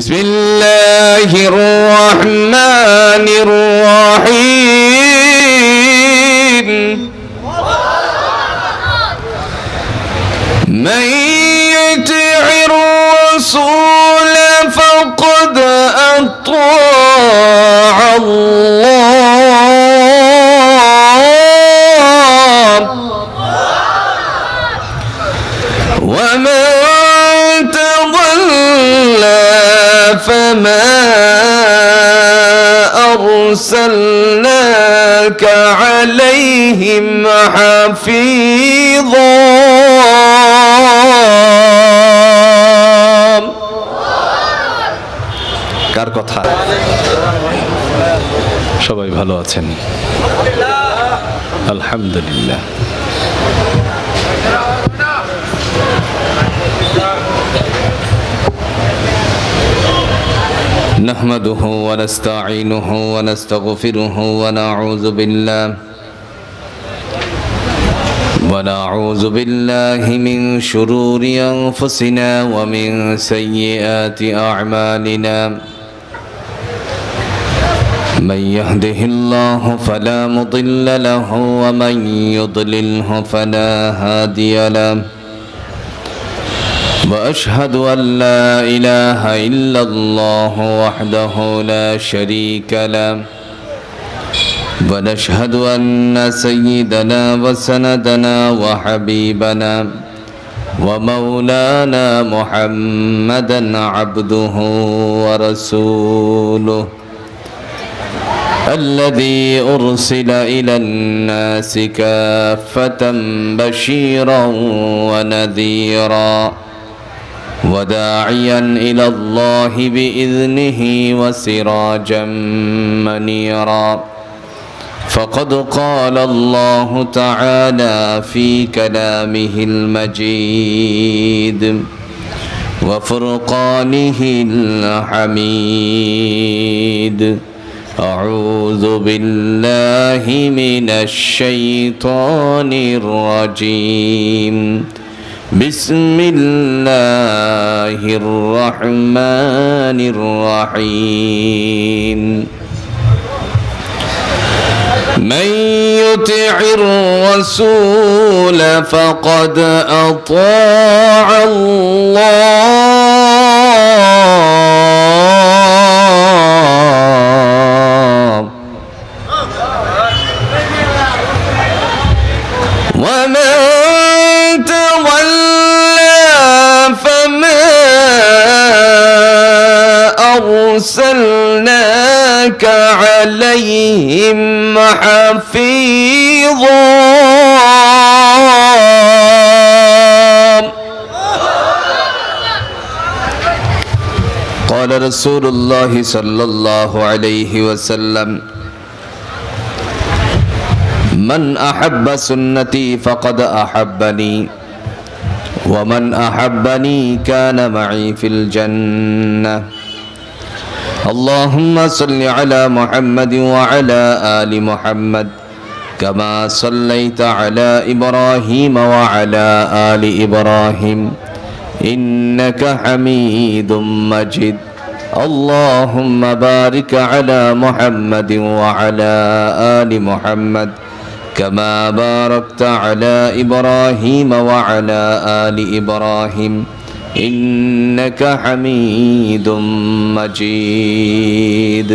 بسم الله الرحمن الرحيم من يطع الرسول فقد أطاع الله ومن تولى فما أرسلناك عليهم حفيظا কার কথা সবাই ভালো আছেন আলহামদুলিল্লাহ نحمده ونستعينه ونستغفره ونعوذ بالله من شرور أنفسنا ومن سيئات أعمالنا من يهده الله فلا مضل له ومن يضلله فلا هادي له وأشهد أن لا إله إلا الله وحده لا شريك له ونشهد أن سيدنا وسندنا وحبيبنا ومولانا محمدا عبده ورسوله الذي أرسل إلى الناس كافة بشيرا ونذيرا وداعيا إلى الله بإذنه وسراجا منيرا فقد قال الله تعالى في كلامه المجيد وفرقانه الحميد أعوذ بالله من الشيطان الرجيم بسم الله الرحمن الرحيم من يطع الرسول فقد أطاع الله ومن أرسلناك عليهم حفيظا قال رسول الله صلى الله عليه وسلم من أحب سنتي فقد أحبني ومن أحبني كان معي في الجنة اللهم صل على محمد وعلى آل محمد كما صليت على إبراهيم وعلى آل إبراهيم إنك حميد مجيد اللهم بارك على محمد وعلى آل محمد كما باركت على إبراهيم وعلى آل إبراهيم إنك حميد مجيد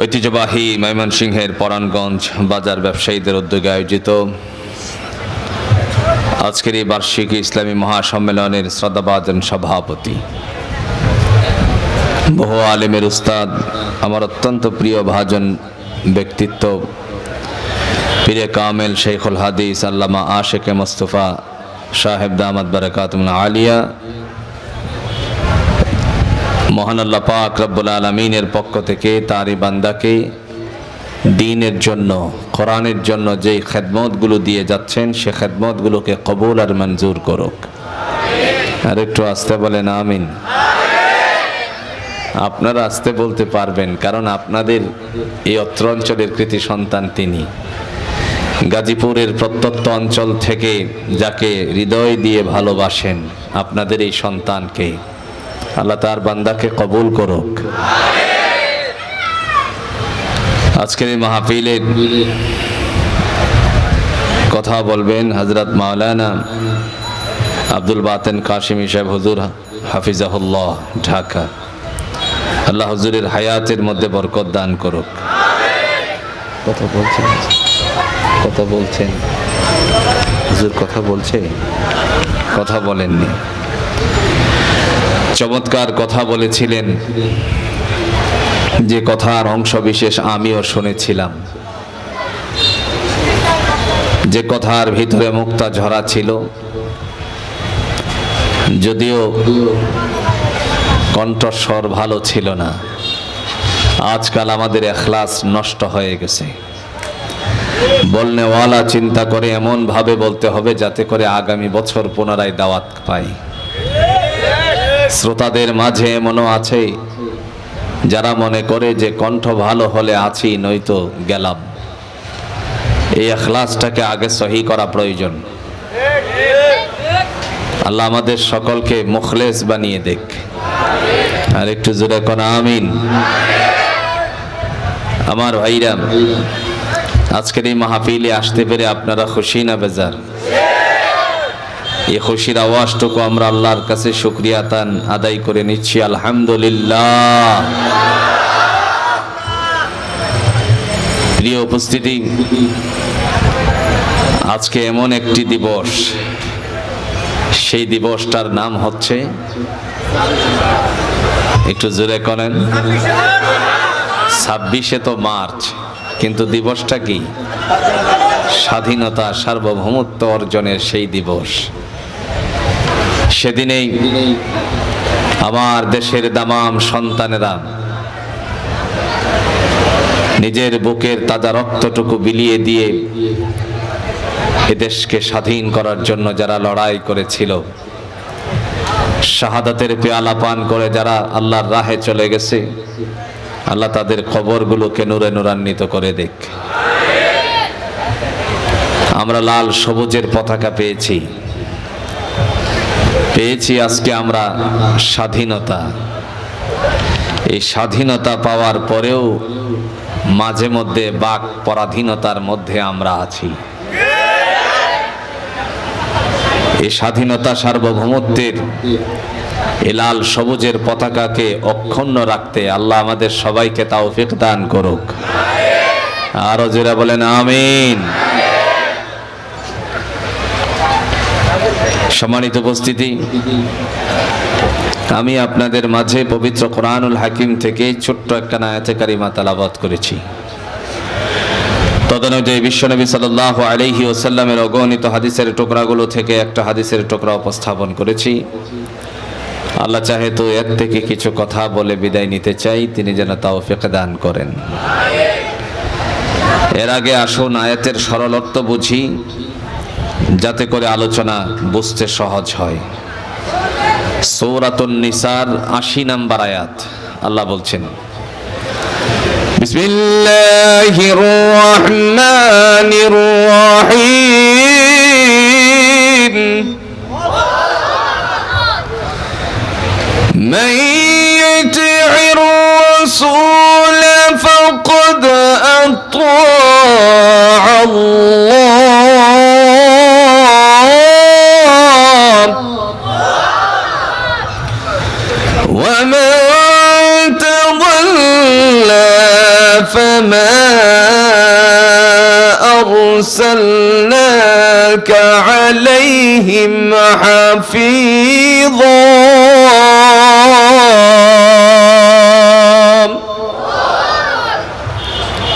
ঐতিহ্যবাহী ময়মনসিংহের পরাণগঞ্জ বাজার ব্যবসায়ীদের উদ্যোগে আয়োজিত আজকের এই বার্ষিক ইসলামী মহাসম্মেলনের শ্রদ্ধাভাজন সভাপতি বহু আলেমের উস্তাদ আমার অত্যন্ত প্রিয় ভাজন ব্যক্তিত্ব পীরে কামেল শেখুল হাদিস আল্লামা আশেকে মুস্তাফা সাহেব দামাত বারাকাতুল আলিয়া মহান আল্লাহ পাক রব্বুল আলামিনের পক্ষ থেকে তারই বান্দাকে দ্বীনের জন্য কোরআনের জন্য যে খেদমতগুলো দিয়ে যাচ্ছেন সে খেদমতগুলোকে কবুল আর মঞ্জুর করুক আর একটু আস্তে বলেন আমিন আপনারা আস্তে বলতে পারবেন কারণ আপনাদের এই অত্র অঞ্চলের কৃতি সন্তান তিনি গাজীপুরের প্রত্যন্ত অঞ্চল থেকে যাকে হৃদয় দিয়ে ভালোবাসেন, আপনাদের এই সন্তানকে আল্লাহ তার বান্দাকে কবুল করুক। আজকের এই মাহফিলের কথা বলবেন হযরত মাওলানা আব্দুল বাতেন কাশিমি সাহেব হুজুর হাফিজাহুল্লাহ, ঢাকা। আল্লাহ হুজুরের হায়াতের মধ্যে বরকত দান করুক। কথা বলছেন হুজুর, কথা বলছে, কথা বলেননি। চমৎকার কথা বলেছিলেন, যে কথার অংশ বিশেষ আমিও শুনেছিলাম, যে কথার ভিতরে মুক্তা ঝরা ছিল। যদিও কণ্ঠস্বর ভালো ছিল না, আজকাল আমাদের ইখলাস নষ্ট হয়ে গেছে। বলনেওয়ালা চিন্তা করে এমন ভাবে বলতে হবে যাতে করে আগামী বছর পুনরায় দাওয়াত পাই। শ্রোতাদের মাঝে এমনও আছে যারা মনে করে যে কণ্ঠ ভালো হলে আছি, নয়তো গেলাম। এই ইখলাসটাকে আগে সহি করা প্রয়োজন। আল্লাহ আমাদের সকলকে মুখলেস বানিয়ে দেখ। আর একটু জোরে কোন আমিন। আমার ভাইরা, আজকের এই মাহফিলে আসতে পেরে আপনারা খুশি না বেজার? এই খুশির আওয়াজটুকু আমরা আল্লাহর কাছে শুকরিয়া তান আদায় করে নিচ্ছি, আলহামদুলিল্লাহ। প্রিয় উপস্থিতি, আজকে এমন একটি দিবস, সেই দিবসটার নাম হচ্ছে, একটু জোরে করেন, 26শে তো মার্চ, কিন্তু দিবসটা কি? স্বাধীনতা, সার্বভৌমত্ব অর্জনের সেই দিবস। সেদিনেই আমার দেশের দামাম সন্তানেরা নিজের বুকের তাজা রক্তটুকু বিলিয়ে দিয়ে এদেশকে স্বাধীন করার জন্য যারা লড়াই করেছিল, শাহাদাতের পেয়ালা পান করে যারা আল্লাহর রাহে চলে গেছে, আল্লাহ তাদের কবরগুলোকে নূরে নূরান্বিত করে দেখ। আমরা লাল সবুজের পতাকা পেয়েছি, আজকে আমরা স্বাধীনতা। এই স্বাধীনতা পাওয়ার পরেও মাঝে মধ্যে বাক পরাধীনতার মধ্যে আমরা আছি। এই স্বাধীনতা, সার্বভৌমত্বের এই লাল সবুজের পতাকাকে অক্ষুণ্ণ রাখতে আল্লাহ আমাদের সবাইকে তৌফিক দান করুক। আরো জোরে বলেন আমিন। সম্মানিত উপস্থিতি, আমি আপনাদের মাঝে পবিত্র কোরআনুল হাকিম থেকে ছোট্ট একটা আয়াতে কারিমা তেলাওয়াত করেছি। তদনুযায়ী বিশ্বনবী সাল্লাল্লাহু আলাইহি ওয়াসাল্লামের অগণিত হাদিসের টুকরাগুলো থেকে একটা হাদিসের টুকরা উপস্থাপন করেছি। আল্লাহ চাহে তো এর থেকে কিছু কথা বলে বিদায় নিতে চাই, তিনি যেন তৌফিক দান করেন। এর আগে আসুন আয়াতের সরল অর্থ বুঝি, যাতে করে আলোচনা বুঝতে সহজ হয়। সূরাতুন নিসার ৮০ নম্বর আয়াত, আল্লাহ বলছেন, বিসমিল্লাহির রহমানির রহিম, মান ইউতি'র রাসূল ফাকাদ আতা'a আল্লাহ ওয়া মান তাওয়াল্লা فما أرسلناك عليهم حفيظا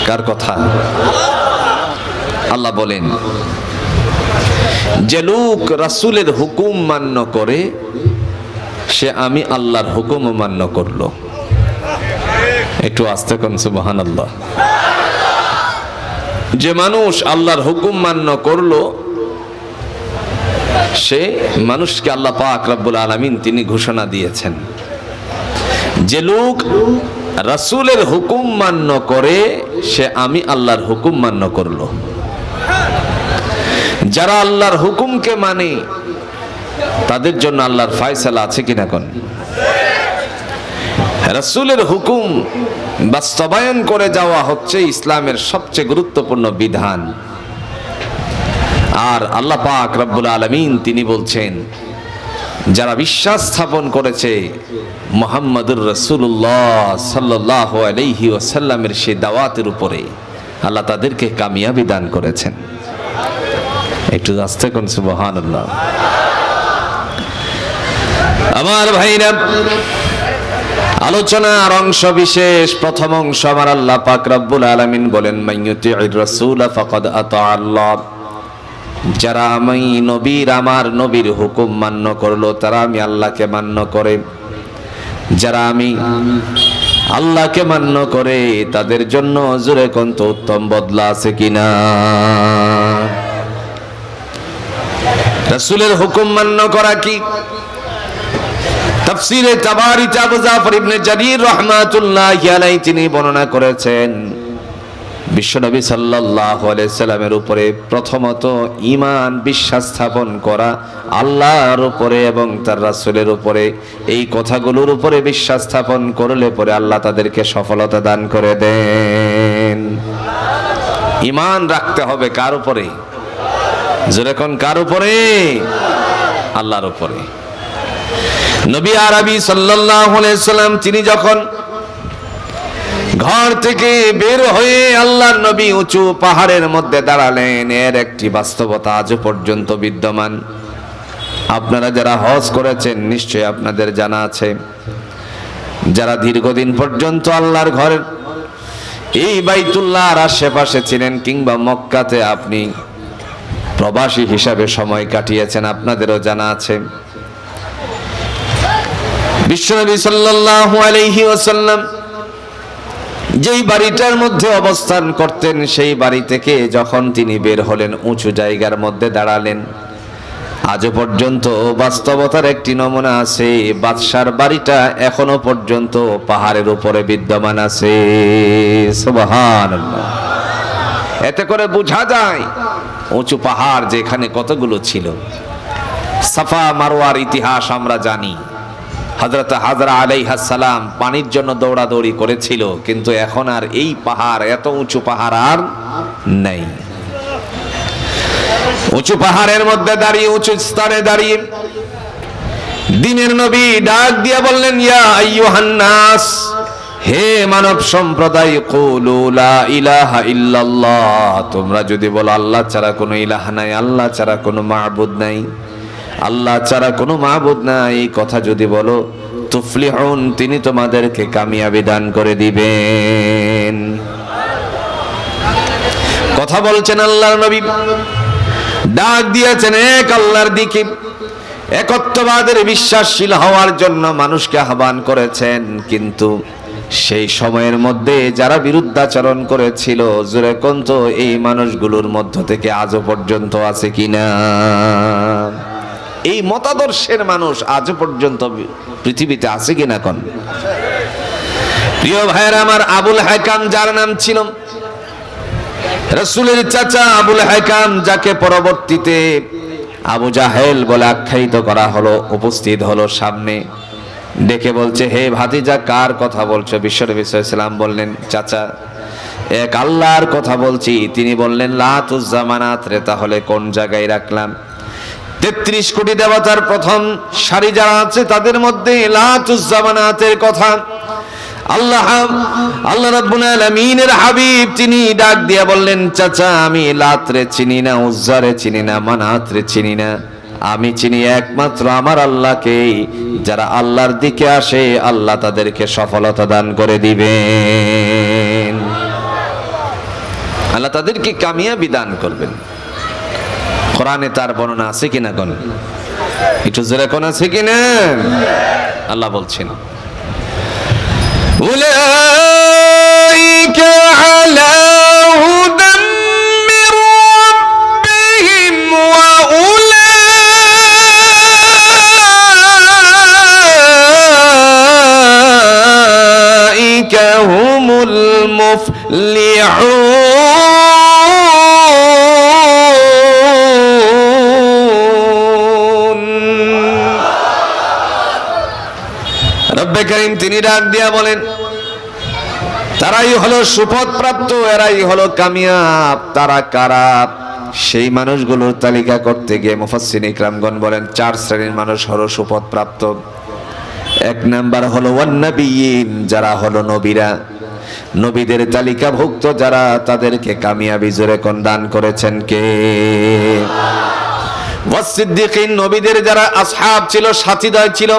কার কথা? আল্লাহ বলেন, যে লোক রাসূলের হুকুম মান্য করে সে আমি আল্লাহর হুকুম মান্য করলো। একটু আস্তে কোন সুবহানাল্লাহ। যে মানুষ আল্লাহর হুকুম মান্য করলো, সে মানুষকে আল্লাহ পাক রব্বুল আলামিন তিনি ঘোষণা দিয়েছেন, যে লোক রাসূলের হুকুম মান্য করে সে আমি আল্লাহর হুকুম মান্য করলো। যারা আল্লাহর হুকুমকে মানে তাদের জন্য আল্লাহর ফয়সালা আছে কিনা কোন? রাসূলের হুকুম বাস্তবায়ন করে যাওয়া হচ্ছে ইসলামের সবচেয়ে গুরুত্বপূর্ণ বিধান। আর আল্লাহ পাক রব্বুল আলামিন তিনি বলছেন, যারা বিশ্বাস স্থাপন করেছে মুহাম্মদুর রাসূলুল্লাহ সাল্লাল্লাহু আলাইহি ওয়াসাল্লামের সেই দাওয়াতের উপরে, আল্লাহ তাদেরকে কামিয়াবি দান করেছেন। একটু আস্তে কোন সুবহানাল্লাহ। আমার ভাইরা, আলোচনার অংশ বিশেষ প্রথম অংশ আমার আল্লাহ পাক রব্বুল আলামিন বলেন, মাইয়ুতি'র রাসূলা ফাকাদ আতা আল্লাহ। যারা আমি নবীর আমার নবীর হুকুম মান্য করলো তারা আমি আল্লাহকে মান্য করে। যারা আমি আল্লাহকে মান্য করে তাদের জন্য জোরে কোন তো উত্তম বদলা আছে কিনা? রাসূলের হুকুম মান্য করা কি? তাফসীরে তাবারী আবু জাফর ইবনে জারীর রাহমাতুল্লাহি আলাইহি তিনি বর্ণনা করেছেন, বিশ্বনবী সাল্লাল্লাহু আলাইহি সাল্লামের উপরে প্রথমত ঈমান বিশ্বাস স্থাপন করা, আল্লাহর উপরে এবং তার রাসূলের উপরে, এই কথাগুলোর উপরে বিশ্বাস স্থাপন করলে পরে আল্লাহ তাদেরকে সফলতা দান করে দেন। ঈমান রাখতে হবে কার উপরে? জোরে কোন কার উপরে? আল্লাহর উপরে। নবী আরবি সাল্লাল্লাহু আলাইহি সাল্লাম তিনি যখন ঘর থেকে বের হয়ে আল্লাহর নবী উঁচু পাহাড়ের মধ্যে দাঁড়ালেন, এর একটি বাস্তবতা আজও পর্যন্ত বিদ্যমান। আপনারা যারা হজ করেছেন নিশ্চয়ই আপনাদের জানা আছে, যারা দীর্ঘদিন পর্যন্ত আল্লাহর ঘরের এই বাইতুল্লাহর আশেপাশে ছিলেন কিংবা মক্কাতে আপনি প্রবাসী হিসাবে সময় কাটিয়েছেন, আপনাদেরও জানা আছে বিশ্বনবী সাল্লাল্লাহু আলাইহি ওয়াসাল্লাম যেই বাড়িটার মধ্যে অবস্থান করতেন সেই বাড়ি থেকে যখন তিনি বের হলেন উঁচু জায়গার মধ্যে দাঁড়ালেন, আজও পর্যন্ত বাস্তবতার একটি নমুনা আছে। বাদশার বাড়িটা এখনো পর্যন্ত পাহাড়ের উপরে বিদ্যমান আছে। সুবহানাল্লাহ। এতে করে বোঝা যায় উঁচু পাহাড় যেখানে কতগুলো ছিল। সাফা মারওয়ার ইতিহাস আমরা জানি। হযরত হাজরা আলাইহিস সালাম পানির জন্য দৌড়াদৌড়ি করেছিল, কিন্তু এখন আর এই পাহাড়, এত উঁচু পাহাড় আর নেই। উঁচু পাহাড়ের মধ্যে দাঁড়িয়ে, উঁচু স্থানে দাঁড়িয়ে দ্বীনের নবী ডাক দিয়ে বললেন, ইয়া আইয়ুহান নাস, হে মানব সম্প্রদায়, কুলু লা ইলাহা ইল্লাল্লাহ, তোমরা যদি বলো আল্লাহ ছাড়া কোনো ইলাহ নাই, আল্লাহ ছাড়া কোনো মাবুদ নাই, আল্লাহ ছাড়া কোনো মাবুদ নাই, এই কথা যদি বলো, তুফলিহুন, তিনি তোমাদেরকে কামিয়াবি দান করে দিবেন। কথা বলছেন আল্লাহর নবী, ডাক দিয়েছেন এক আল্লাহর দিকে, একত্ববাদের বিশ্বাসশীল হওয়ার জন্য মানুষকে আহ্বান করেছেন। কিন্তু সেই সময়ের মধ্যে যারা বিরুদ্ধাচরণ করেছিল, জোরে কোন তো এই মানুষগুলোর মধ্য থেকে আজও পর্যন্ত আছে কিনা? এই মতাদর্শের মানুষ আজও পর্যন্ত পৃথিবীতে আছে কিনা কোন? প্রিয় ভাইয়েরা আমার, আবুল হাকাম যার নাম ছিল, রাসূলের চাচা আবুল হাকাম, যাকে পরবর্তীতে আবু জাহেল বলে আখ্যায়িত করা হলো, উপস্থিত হলো সামনে, ডেকে বলছে, হে ভাতিজা, কার কথা বলছো? বিশ্বনবী সাল্লাল্লাহু আলাইহি ওয়াসাল্লাম বললেন, চাচা, এক আল্লাহর কথা বলছি। তিনি বললেন, লাতুজ জামানাত রে, তাহলে কোন জায়গায় রাখলাম? 33 কোটি দেবতার প্রথম সারি যারা আছে তাদের মধ্যে লাতুজ জামানাতের কথা আল্লাহ রাব্বুল আলামিনের হাবিব তিনি ডাক দিয়ে বললেন, চাচা, আমি লাতরে চিনি না, উজ্জারে চিনি না, মানাতরে চিনি না, আমি চিনি একমাত্র আমার আল্লাহকে। যারা আল্লাহর দিকে আসে আল্লাহ তাদেরকে সফলতা দান করে দিবেন, আল্লাহ তাদেরকে কামিয়াবি দান করবেন। কোরআনে তার বর্ণনা আছে কিনা কোন? একটু জোরে কোন আছে কিনা? আল্লাহ বলছেন, উলাইকা আলা হুদাম মির রাব্বিহিম ওয়া উলাইকা হুমুল মুফলিহুন। রব্বে কারীম তিনি ডাক দিয়া বলেন, তারাই হলো সুপথ প্রাপ্ত, এরাই হলো কামিয়াব। তারা কারা? সেই মানুষগুলোর তালিকা করতে গিয়ে মুফাসসিরিন ইকরামগণ বলেন 4 শ্রেণীর মানুষ হলো সুপথ প্রাপ্ত। 1 নাম্বার হলো ওয়ান নবিয়্যিন, যারা হলো নবীরা, নবীদের তালিকাভুক্ত যারা, তাদেরকে কামিয়াবি জোরে কোন দান করেছেন কে? ওয়াস সিদ্দিকিন, নবীদের যারা আসহাব ছিল, সাথীদ্বয় ছিল,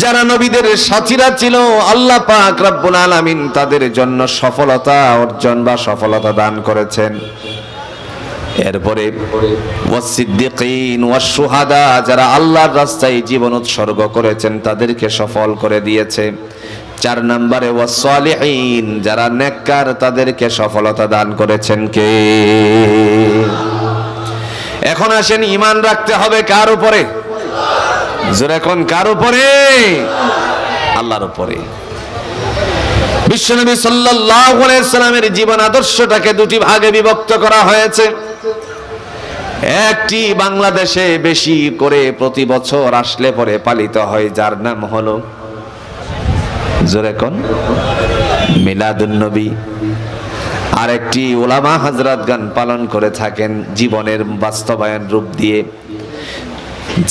যারা নবীদের সাথীরা ছিল, আল্লাহ পাক রব্বুল আলামিন তাদের জন্য সফলতা অর্জন বা সফলতা দান করেছেন। এরপরে ওয়াস সিদ্দিকিন ওয়াস শুহাদা, যারা আল্লাহর রাস্তায় জীবন উৎসর্গ করেছেন, তাদেরকে সফল করে দিয়েছে। 4 নম্বরে ওয়াস সালিহিন, যারা নেককার, তাদেরকে সফলতা দান করেছেন কে? এখন আসেন, ঈমান রাখতে হবে কার উপরে? জোরে কোন, কার উপরে? আল্লাহর উপরে। বিশ্বনবী সাল্লাল্লাহু আলাইহি সাল্লামের জীবন আদর্শটাকে 2টি ভাগে বিভক্ত করা হয়েছে। একটি বাংলাদেশে বেশি করে প্রতি বছর আসলে পরে পালিত হয়, যার নাম হলো, জোরে কোন, মিলাদুন নবী। আরেকটি উলামা হযরতগণ পালন করে থাকেন জীবনের বাস্তবায়ন রূপ দিয়ে।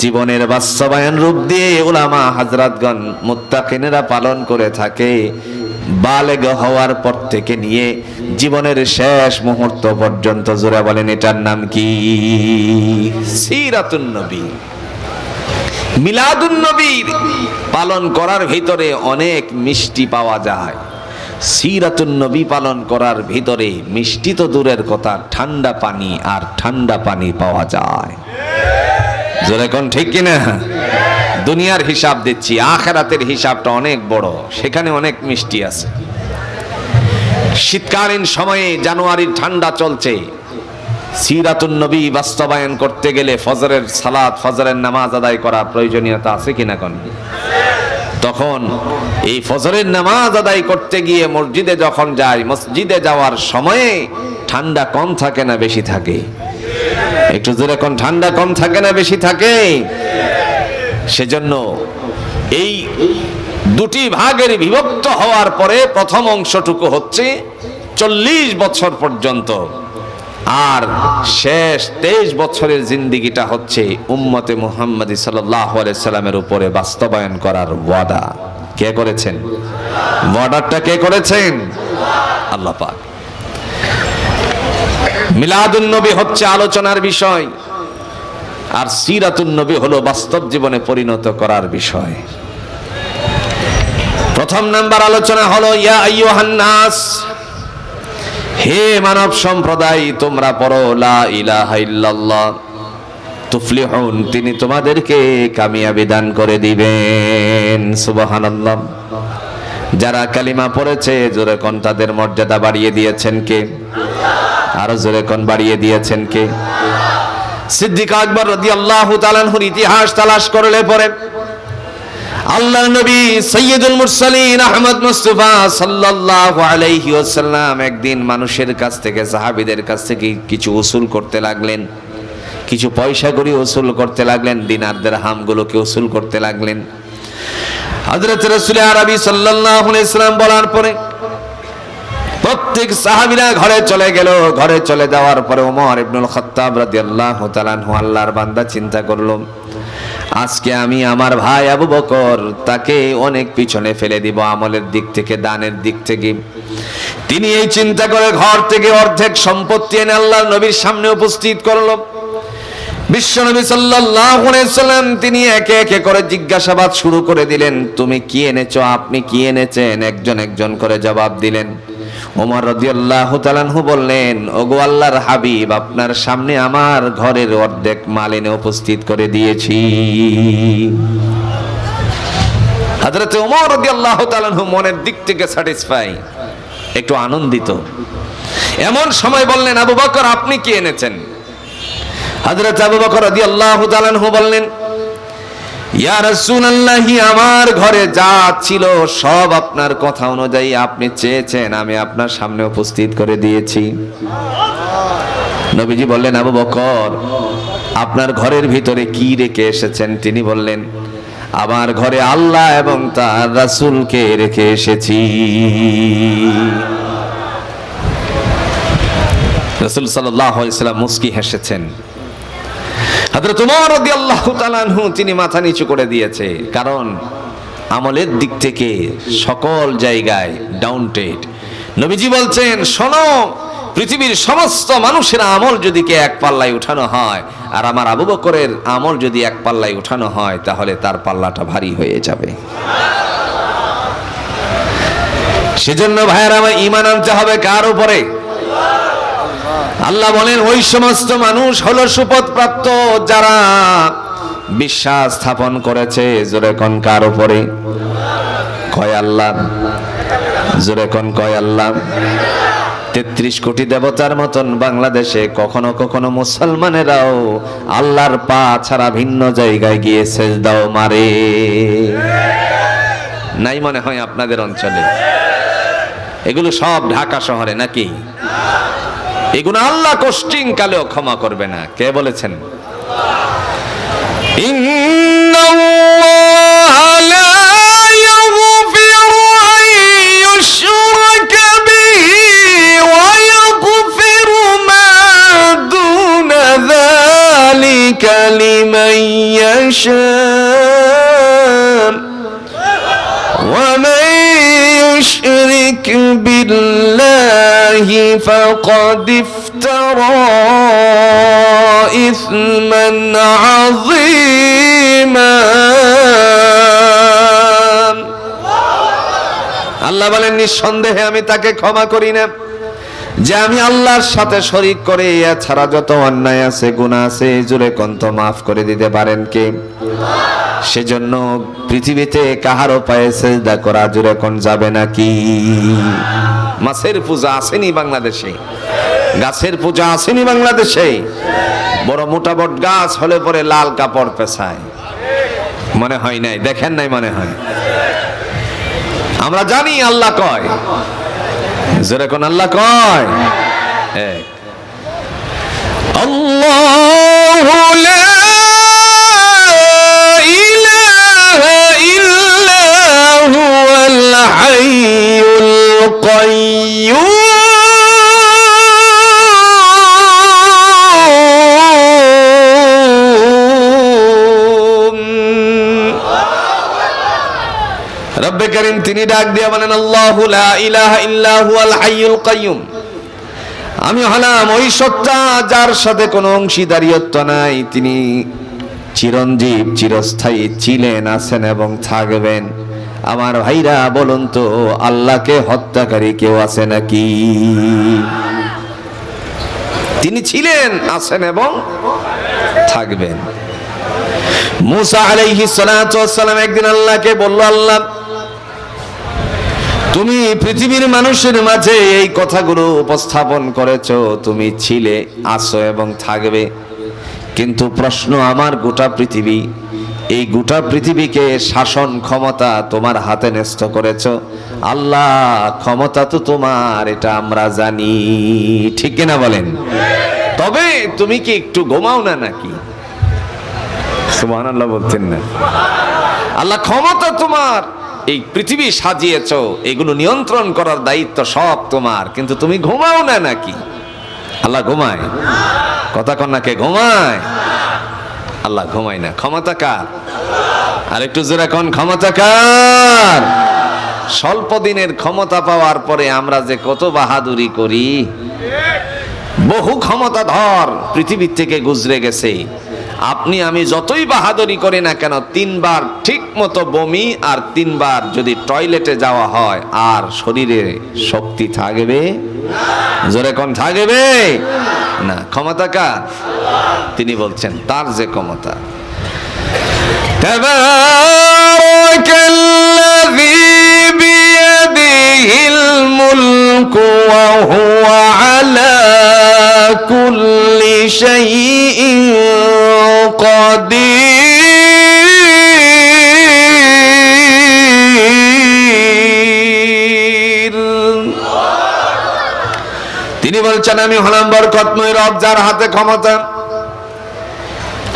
জীবনের বাস্তবায়ন রূপ দিয়ে উলামা হযরতগণ মুত্তাকিনেরা পালন করে থাকে বালেগ হওয়ার পর থেকে নিয়ে জীবনের শেষ মুহূর্ত পর্যন্ত। জোরে বলেন, এটার নাম কি? সিরাতুন নবী। মিলাদুন নবীর পালন করার ভিতরে অনেক মিষ্টি পাওয়া যায়। সিরাতুন নবী পালন করার ভিতরে মিষ্টি তো দূরের কথা, ঠান্ডা পানি আর ঠান্ডা পানি পাওয়া যায়। জোরে কোন, ঠিক কিনা? দুনিয়ার হিসাব দিচ্ছি, আখিরাতের হিসাবটা অনেক বড়, সেখানে অনেক মিষ্টি আছে। শীতকালীন সময়ে জানুয়ারির ঠান্ডা চলছে, সিরাতুন নবী বাস্তবায়ন করতে গেলে ফজরের সালাত, ফজরের নামাজ আদায় করা প্রয়োজনীয়তা আছে কিনা কোন? তখন এই ফজরের নামাজ আদায় করতে গিয়ে মসজিদে যখন যাই, মসজিদে যাওয়ার সময়ে ঠান্ডা কম থাকে না বেশি থাকে? একটু জোরে কোন, ঠান্ডা কম থাকে না বেশি থাকে? সেজন্য এই 2টি ভাগের বিভক্ত হওয়ার পরে প্রথম অংশটুকু হচ্ছে 40 বছর পর্যন্ত, আর শেষ 23 বছরের জিন্দেগিটা হচ্ছে উম্মতে মুহাম্মাদী সাল্লাল্লাহু আলাইহি সাল্লামের উপরে বাস্তবায়ন করার ওয়াদা। কে করেছেন? ওয়াদাটা কে করেছেন? আল্লাহ পাক। মিলাদুন নবী হচ্ছে আলোচনার বিষয়, আর সিরাতুন নবী হলো বাস্তব জীবনে পরিণত করার বিষয়। প্রথম নাম্বার আলোচনা হলো ইয়া আইয়ুহান নাস, হে মানব সম্প্রদায়, তোমরা পড়ো লা ইলাহা ইল্লাল্লাহ তুফলিহুন, তিনি তোমাদেরকে কামিয়াবি দান করে দিবেন। সুবহানাল্লাহ। যারা কালিমা পড়েছে জোরে কোন, তাদের মর্যাদা বাড়িয়ে দিয়েছেন কে? আরো জোরে কোন, বাড়িয়ে দিয়েছেন কে? সিদ্দিক আকবর রাদিয়াল্লাহু তাআলা আনহুর ইতিহাস তালাশ করলে পরে আল্লাহর নবী সাইয়্যিদুল মুরসালিন আহমদ মুস্তাফা সাল্লাল্লাহু আলাইহি ওয়াসাল্লাম একদিন মানুষের কাছ থেকে, সাহাবীদের কাছ থেকে কিছু উসুল করতে লাগলেন, কিছু পয়সা করি উসুল করতে লাগলেন, দিনার দিরহাম গুলোকে উসুল করতে লাগলেন। হযরত রাসূল আরবি সাল্লাল্লাহু আলাইহি ওয়াসাল্লাম বলার পরে প্রত্যেক সাহাবীরা ঘরে চলে গেল। ঘরে চলে যাওয়ার পরে ওমর ইবনুল খাত্তাব রাদিয়াল্লাহু তাআলা আনহু আল্লাহর বান্দা চিন্তা করলো, আজকে আমি আমার ভাই আবু বকর তাকে অনেক পিছনে ফেলে দিব আমলের দিক থেকে, দানের দিক থেকে। তিনি এই চিন্তা করে ঘর থেকে অর্ধেক সম্পত্তি এনে আল্লাহর নবীর সামনে উপস্থিত করলো। বিশ্বনবী সাল্লাল্লাহু আলাইহি ওয়াসাল্লাম তিনি একে একে করে জিজ্ঞাসাবাদ শুরু করে দিলেন, তুমি কি এনেছো, আপনি কি এনেছেন? একজন একজন করে জবাব দিলেন। ওমর রাদিয়াল্লাহু তাআলা আনহু বললেন, ওগো আল্লাহর হাবিব, আপনার সামনে আমার ঘরের অর্ধেক মাল এনে উপস্থিত করে দিয়েছি। হযরত ওমর রাদিয়াল্লাহু তাআলা আনহু মনের দিক থেকে স্যাটিসফাই, একটু আনন্দিত। এমন সময় বললেন, আবু বকর আপনি কি এনেছেন? হযরত আবু বকর রাদিয়াল্লাহু তাআলা আনহু বললেন, ইয়া রাসূলুল্লাহ, আমার ঘরে যা ছিল সব আপনার কথা অনুযায়ী আপনি চেয়েছেন আমি আপনার সামনে উপস্থিত করে দিয়েছি। নবীজি বললেন, আবু বকর আপনার ঘরের ভিতরে কি রেখে এসেছেন? তিনি বললেন, আমার ঘরে আল্লাহ এবং তার রাসূলকে রেখে এসেছি। রাসূল সাল্লাল্লাহু আলাইহি ওয়াসাল্লাম মুস্কি হেসেছেন। হযরত ওমর রাদিয়াল্লাহু তাআলা আনহু তিনি মাথা নিচু করে দিয়েছে, কারণ আমলের দিক থেকে সকল জায়গায় ডাউনটেড। নবীজি বলছেন, শোনো, পৃথিবীর সমস্ত মানুষের আমল যদি কে এক পাল্লায় উঠানো হয় আর আমার আবু বকরের আমল যদি এক পাল্লায় উঠানো হয়, তাহলে তার পাল্লাটা ভারী হয়ে যাবে। সেজন্য ভাইয়েরা, আমার ঈমান আনতে হবে কার উপরে? আল্লাহ বলেন, ওই সমস্ত মানুষ হলো সুপথ প্রাপ্ত যারা বিশ্বাস স্থাপন করেছে। জোরে কোন কার উপরে? কয় আল্লাহ। জোরে কোন কয় আল্লাহ। 33 কোটি দেবতার মতন বাংলাদেশে কখনো কখনো মুসলমানেরাও আল্লাহর পা ছাড়া ভিন্ন জায়গায় গিয়ে সেজদাও মারে। নাই মনে হয় আপনাদের অঞ্চলে? এগুলো সব ঢাকা শহরে নাকি? এগুলো আল্লাহ কোশ্চিন কালেও ক্ষমা করবে না। কে বলেছেন? ইন্নাল্লাহা লা ইয়াগফিরু আন ইউশরাকা বিহি ওয়া ইয়াগফিরু মা দুনা যালিকা লিমান ইয়াশা ওয়া মান ইউশরিক বিল্লাহি ফাকাদ ইফতারা ইসমান আযীমা। আল্লাহ বলেন, নিঃসন্দেহে আমি তাকে ক্ষমা করি না যে আমি আল্লাহর সাথে শরীক করে এছাড়া যত অন্যায় আছে, গুনাহ আছে, জোরে কন্ত মাফ করে দিতে পারেন কে? সেজন্য পৃথিবীতে কাহারও পায়ে সেজদা করা জোরে কোন যাবে নাকি? মাছের পূজা আসেনি বাংলাদেশে, গাছের পূজা আসেনি বাংলাদেশে। বড় মোটা বট গাছ হলে পরে লাল কাপড় পেছায়, মনে হয় নাই? দেখেন নাই মনে হয়? আমরা জানি আল্লাহ কয়, জোরে কোন আল্লাহ কয়। আল্লাহু লা ইলাহা ইল্লা হুয়াল হাইয়ুল কাইয়্যুম। রব্বে কারীম তিনি ডাক দিয়ে বলেন, আল্লাহু লা ইলাহা ইল্লা হুয়াল হাইয়ুল কাইয়্যুম। আমি হলাম ওই সত্তা যার সাথে কোনো অংশীদারিত্ব নাই। তিনি চিরঞ্জীব, চিরস্থায়ী ছিলেন, আছেন এবং থাকবেন। আমার ভাইরা বলুন তো, আল্লাহকে হত্যাকারী কেউ আছে নাকি? তিনি ছিলেন, আছেন এবং থাকবেন। মুসা আলাইহিস সালাতু ওয়াস সালাম একদিন আল্লাহকে বলল, আল্লাহ তুমি পৃথিবীর মানুষের মাঝে এই কথাগুলো উপস্থাপন করেছো, তুমি ছিলে, আছো এবং থাকবে, কিন্তু প্রশ্ন আমার গোটা পৃথিবী, এই গোটা পৃথিবীকে শাসন ক্ষমতা তোমার হাতে ন্যস্ত করেছো। আল্লাহ, ক্ষমতা তো তোমার, এটা আমরা জানি, ঠিক কিনা বলেন? তবে তুমি কি একটু ঘুমাও না নাকি? সুবহানাল্লাহ বলতেন না? আল্লাহ, ক্ষমতা তোমার, এই পৃথিবী সাজিয়েছো, এগুলো নিয়ন্ত্রণ করার দায়িত্ব সব তোমার, কিন্তু তুমি ঘুমাও না নাকি? আল্লাহ ঘুমায়? কথা কন না, কে ঘুমায়? আল্লাহ ঘুমায় না। ক্ষমতা কার? আর একটু জোরে কোন, ক্ষমতা কার? স্বল্প দিনের ক্ষমতা পাওয়ার পরে আমরা যে কত বাহাদুরি করি। বহু ক্ষমতাধর পৃথিবীর থেকে গুজরে গেছে। আপনি আমি যতই বাহাদুরি করি না কেন, 3 বার ঠিক মতো বমি আর 3 বার যদি টয়লেটে যাওয়া হয়, আর শরীরে শক্তি থাকবে? জোরে কোন, থাকবে না। ক্ষমতা কার? তিনি বলছেন তার যে ক্ষমতা। তাবারাকাল্লাযী বিয়াদিহিল মুলকু ওয়া হুয়া আলা কুল্লি শাইইন কাদির। তিনি বলছেন, আমি হলাম বরকতময় রব, যার হাতে ক্ষমতা।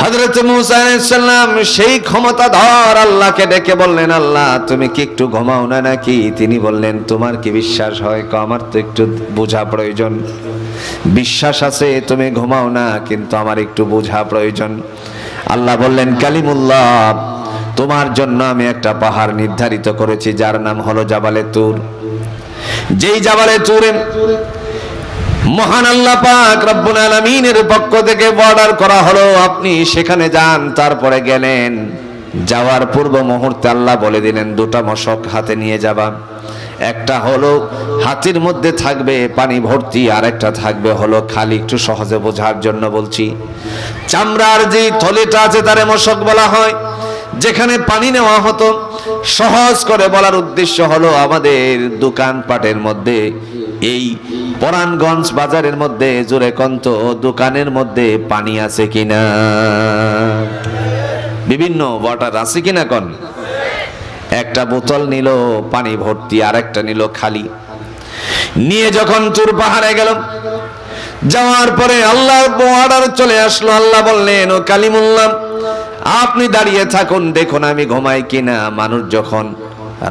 হযরত মুসা আলাইহিস সালাম সেই ক্ষমতাধর আল্লাহকে ডেকে বললেন, আল্লাহ তুমি কি একটু ঘুমাও না নাকি? তিনি বললেন, তোমার কি বিশ্বাস হয়? আমার তো একটু বোঝা প্রয়োজন। বিশ্বাস আছে তুমি ঘুমাও না, কিন্তু আমার একটু বোঝা প্রয়োজন। আল্লাহ বললেন, কালিমুল্লাহ, তোমার জন্য আমি একটা পাহাড় নির্ধারিত করেছি যার নাম হলো জাবালে তুর। যেই জাবালে তুরে মহান আল্লাহ পাক রব্বুল আলামিনের পক্ষ থেকে অর্ডার করা হলো আপনি সেখানে যান। তারপরে গেলেন, যাওয়ার পূর্ব মুহূর্তে আল্লাহ বলে দিলেন, দুটা মশক হাতে নিয়ে যাবা। একটা হলো হাতির মধ্যে থাকবে পানি ভর্তি, আর একটা থাকবে হলো খালি। একটু সহজে বোঝার জন্য বলছি, চামড়ার যে থলেটা আছে তারে মশক বলা হয়, যেখানে পানি নেওয়া হতো। সহজ করে বলার উদ্দেশ্য হলো, আমাদের দোকানপাটের মধ্যে, এই পরাণগঞ্জ বাজারের মধ্যে জোরে কন্ত দোকানের মধ্যে পানি আছে কিনা, বিভিন্ন ওয়াটার আছে কিনা কোন? একটা বোতল নিল পানি ভর্তি, আর একটা নিল খালি। নিয়ে যখন তুর পাহাড়ে গেল, যাওয়ার পরে আল্লাহর অর্ডার চলে আসলো। আল্লাহ বললেন, ও কালিমুল্লাহ, আপনি দাঁড়িয়ে থাকুন, দেখুন আমি ঘুমাই কিনা। মানুষ যখন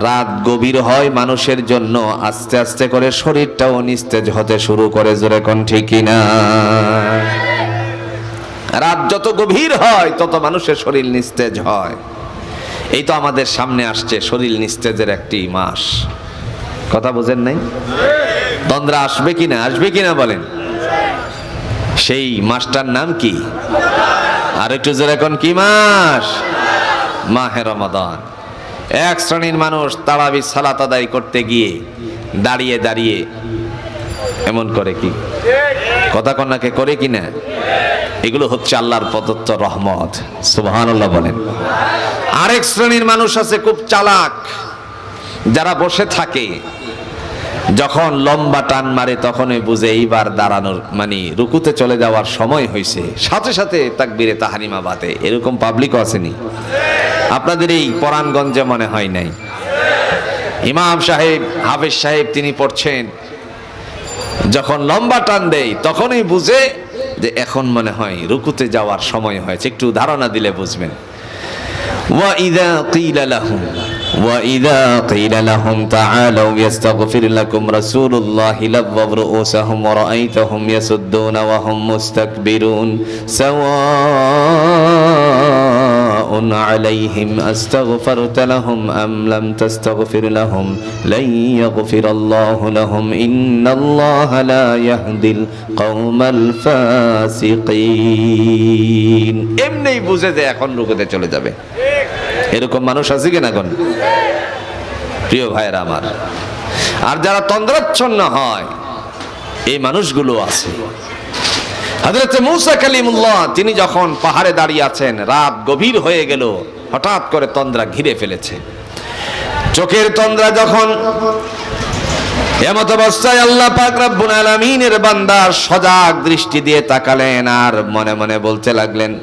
রাত গভীর হয়, মানুষের জন্য আস্তে আস্তে করে শরীরটাও নিস্তেজ হতে শুরু করে। জোরে কোন ঠিক কিনা? রাত যত গভীর হয় তত মানুষের শরীর নিস্তেজ হয়। এই তো আমাদের সামনে আসছে শরীর নিস্তেজের একটি মাস। কথা বুঝেন নাই? তন্দ্রা আসবে কিনা, আসবে কিনা বলেন? সেই মাসটার নাম কি? আর একটু জোরে কোন কি মাস? মাহে রমাদান। এক শ্রেণীর মানুষ তারাবি সালাত আদায় করতে গিয়ে দাঁড়িয়ে দাঁড়িয়ে এমন করে, কি কথা কন্যাকে করে কিনা? এগুলো হচ্ছে আল্লাহর প্রদত্ত রহমত। সুবহানাল্লাহ বলেন। আরেক শ্রেণীর মানুষ আছে খুব চালাক, যারা বসে থাকে, যখন লম্বা টান মারে তখনই বুঝে এইবার দাঁড়ানোর মানে রুকুতে চলে যাওয়ার সময় হয়েছে, সাথে সাথে তাকবীরে তাহরিমা বাদে। এরকম পাবলিকও আসেনি? আপনাদের এই পরাণগঞ্জে মনে হয় নাই? ইমাম সাহেব, হাফেজ সাহেব তিনি পড়ছেন, যখন লম্বা টান দেয় তখনই বুঝে যে এখন মনে হয় রুকুতে যাওয়ার সময় হয়েছে। একটু ধারণা দিলে বুঝবেন। وَإِذَا قِيلَ لَهُمْ تَعَالَوْا يَسْتَغْفِرْ لَكُمْ رَسُولُ اللَّهِ لَوَّوْا رُؤُوسَهُمْ وَرَأَيْتَهُمْ يَصُدُّونَ وَهُمْ مُسْتَكْبِرُونَ سَوَاءٌ عَلَيْهِمْ أَسْتَغْفَرْتَ لَهُمْ أَمْ لَمْ تَسْتَغْفِرْ لَهُمْ لَنْ يَغْفِرَ اللَّهُ لَهُمْ إِنَّ اللَّهَ لَا يَهْدِي الْقَوْمَ الْفَاسِقِينَ। এমনি বুঝে যে এখন রুকুতে চলে যাবে। এরকম মানুষ আছে কিনা কোন? প্রিয় ভাইরা আমার, আর যারা তন্দ্রাচ্ছন্ন হয় এই মানুষগুলো আছে। হযরত মুসা কালিমুল্লাহ তিনি যখন পাহাড়ে দাঁড়িয়ে আছেন, রাত গভীর হয়ে গেল, হঠাৎ করে তন্দ্রা ঘিরে ফেলেছে। চোখের তন্দ্রা যখন এমত অবস্থায় আল্লাহ পাক রব্বুল আলামিনের বান্দা সজাগ দৃষ্টি দিয়ে তাকালেন, আর মনে মনে বলতে লাগলেন,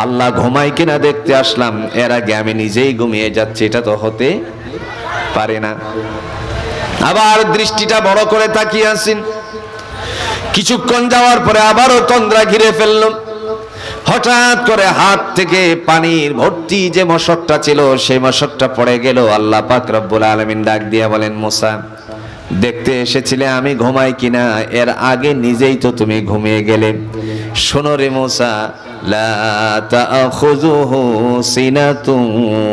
আল্লাহ ঘুমাই কিনা দেখতে আসলাম, এর আগে আমি নিজেই ঘুমিয়ে যাচ্ছি, এটা তো হতে পারে না। আবার দৃষ্টিটা বড় করে তাকিয়ে আছেন। কিছুক্ষণ যাওয়ার পরে আবারও তন্দ্রা ঘিরে ফেলল। হঠাৎ করে হাত থেকে পানির ভর্তি যে মশকটা ছিল সেই মশকটা পড়ে গেল। আল্লাহ পাক রব্বুল আলামিন ডাক দিয়া বলেন, মুসা, দেখতে এসেছিলে আমি ঘুমাই কিনা, এর আগে নিজেই তো তুমি ঘুমিয়ে গেলে। শোনো রে মুসা, লা তাখুযুহু সিনাতুন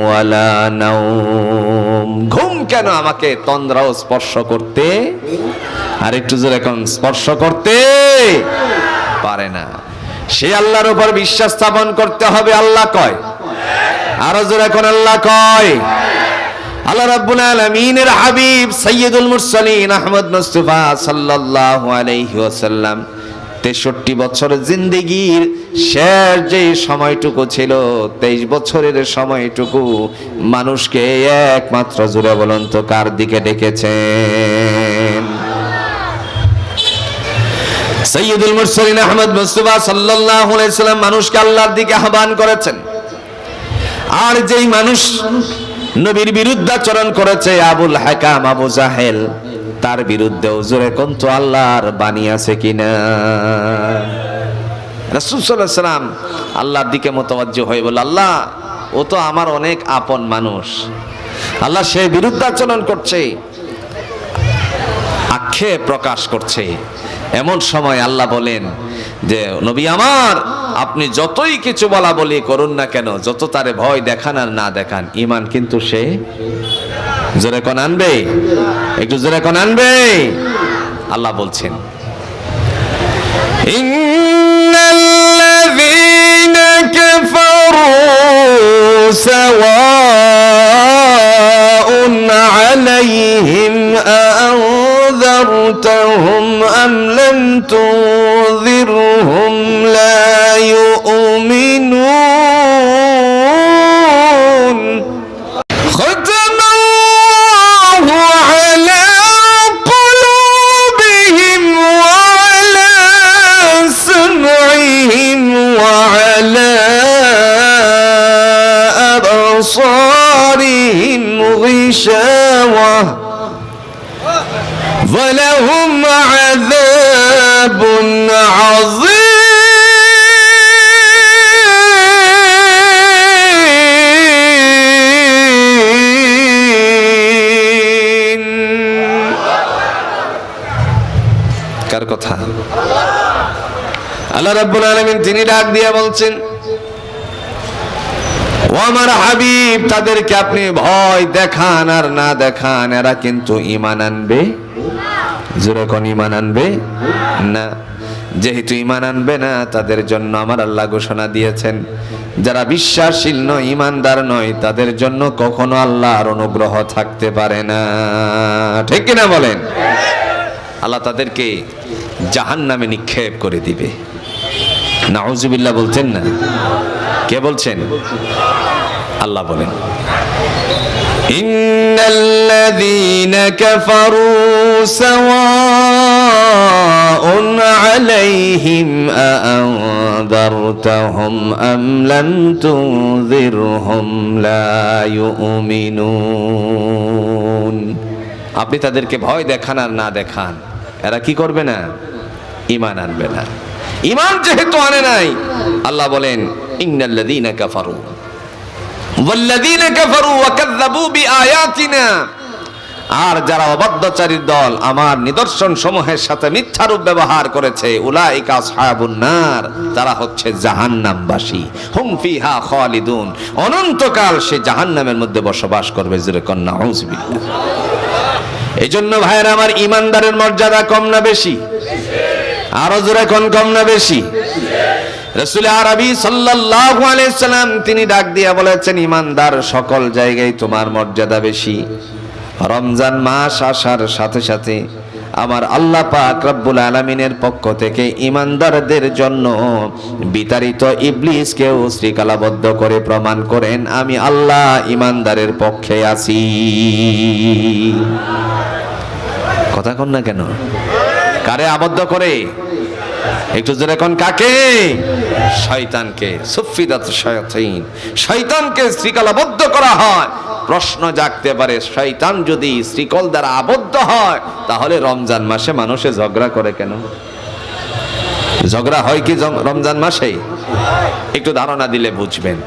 ওয়ালা নাওম। ঘুম কেন আমাকে তন্দ্রাও স্পর্শ করতে, আর একটু জোরে এখন স্পর্শ করতে পারে না। সে আল্লাহর উপর বিশ্বাস স্থাপন করতে হবে। আল্লাহ কয়, আরো জোরে এখন আল্লাহ কয়। আল্লাহ রাব্বুল আলামিনের হাবিব সাইয়্যিদুল মুরসালিন আহমদ মুস্তাফা সাল্লাল্লাহু আলাইহি ওয়াসাল্লাম 63 বছরের জিন্দেগির শেষ যে সময়টুকু ছিল, 23 বছরের সময়টুকু মানুষকে একমাত্র জোরে বলুন তো কার দিকে ডেকেছেন? সাইয়্যিদুল মুরসালিন আহমদ মুস্তাফা সাল্লাল্লাহু আলাইহি ওয়াসাল্লাম মানুষকে আল্লাহর দিকে আহ্বান করেছেন। আর যেই মানুষ নবীর বিরুদ্ধাচরণ করেছে, আবুল হাকাম আবু জাহেল, তার বিরুদ্ধে জোরে কোন তো আল্লাহর বাণী আছে কিনা? রাসূল সাল্লাল্লাহু আলাইহি ওয়াসাল্লাম আল্লাহর দিকে মুতাওয়াজ্জিহ হয়ে বলল, আল্লাহ ও তো আমার অনেক আপন মানুষ, আল্লাহ সে বিরুদ্ধাচরণ করছে, আক্ষেপ প্রকাশ করছে। এমন সময় আল্লাহ বলেন যে নবী আমার, আপনি যতই কিছু বলা বলি করুন না কেন, যত তারে ভয় দেখান আর না দেখান, ঈমান কিন্তু সে জোরে কোন আনবে, একটু জোরে কোন আনবে। আল্লাহ বলছেন ইন্নাল্লাযীনা কাফারু সাওয়াউন আলাইহিম আনযারতাহুম আম লাম তুনযিরহুম লা ইউমিনুন। খাতামাল্লাহু আলা কুলুবিহিম ওয়া আলা সাম'ইহিম ওয়া আলা আবসারিহিম গিশাওয়া ওয়া লাহুম আযাবুন আযীম। কার কথা? আল্লাহ রাব্বুল আলামিন তিনি ডাক দিয়ে বলছেন, ও আমার হাবিব, তাদেরকে আপনি ভয় দেখান আর না দেখান, এরা কিন্তু ঈমান আনবে। জোরে কোন ঈমান আনবে না। যেহেতু ঈমান আনবে না, তাদের জন্য আমার আল্লাহ ঘোষণা দিয়েছেন, যারা বিশ্বাসশীল নয়, ঈমানদার নয়, তাদের জন্য কখনো আল্লাহর অনুগ্রহ থাকতে পারে না। ঠিক কিনা বলেন? আল্লাহ তাদেরকে জাহান্নামে নিক্ষেপ করে দিবে। নাউজুবিল্লাহ বলছেন না? কে বলছেন? আল্লাহ বলেন ইন্নাল্লাযীনা কাফারু সাওয়াউন আলাইহিম আনযারতাহুম আম লাম তুনযিরহুম লা ইউমিনুন। আপনি তাদেরকে ভয় দেখান আর না দেখান, এরা কি করবে না? ঈমান আনবে না। ঈমান যেহেতু আনে নাই, আল্লাহ বলেন ইন্নাল্লাযীনা কাফারু ওয়াল্লাযীনা কাফারু ওয়া কাযযাবু বিআয়াতিনা, আর যারা অবাধ্যচারীর দল আমার নিদর্শন সমূহের সাথে মিথ্যারূপ ব্যবহার করেছে, উলাইকা আসহাবুন নার, তারা হচ্ছে জাহান্নামবাসী, হুম ফিহা খালিদুন, অনন্তকাল সে জাহান্নামের মধ্যে বসবাস করবে। জোরে কোন নাউযুবিল্লাহ। এইজন্য ভাইরা আমার, ঈমানদারের মর্যাদা কম না বেশি? আরো জোরে কোন কম না বেশি? রাসূল আরবী সাল্লাল্লাহু আলাইহি সাল্লাম তিনি ডাক দিয়া বলেছেন, ঈমানদার সকল জায়গায় তোমার মর্যাদা বেশি। রমজান মাস আসার সাথে সাথে আমার আল্লাহ পাক রব্বুল আলামিনের পক্ষ থেকে ঈমানদারদের জন্য বিতাড়িত ইবলিসকেও শৃঙ্খলাবদ্ধ করে প্রমাণ করেন, আমি আল্লাহ ঈমানদারের পক্ষে আছি। কথা কন না কেন? কারে আবদ্ধ করে? একটু জোরে কোন কাকে? শয়তানকে। সুফিদাত শায়াতিন, শয়তানকে শৃঙ্খলাবদ্ধ করা হয়। প্রশ্ন জাগতে পারে, শয়তান যদি শৃঙ্খল দ্বারা আবদ্ধ হয়, তাহলে রমজান মাসে মানুষে ঝগড়া করে কেন? ঝগড়া হয় কি রমজান মাসে? একটু ধারণা দিলে বুঝবেন।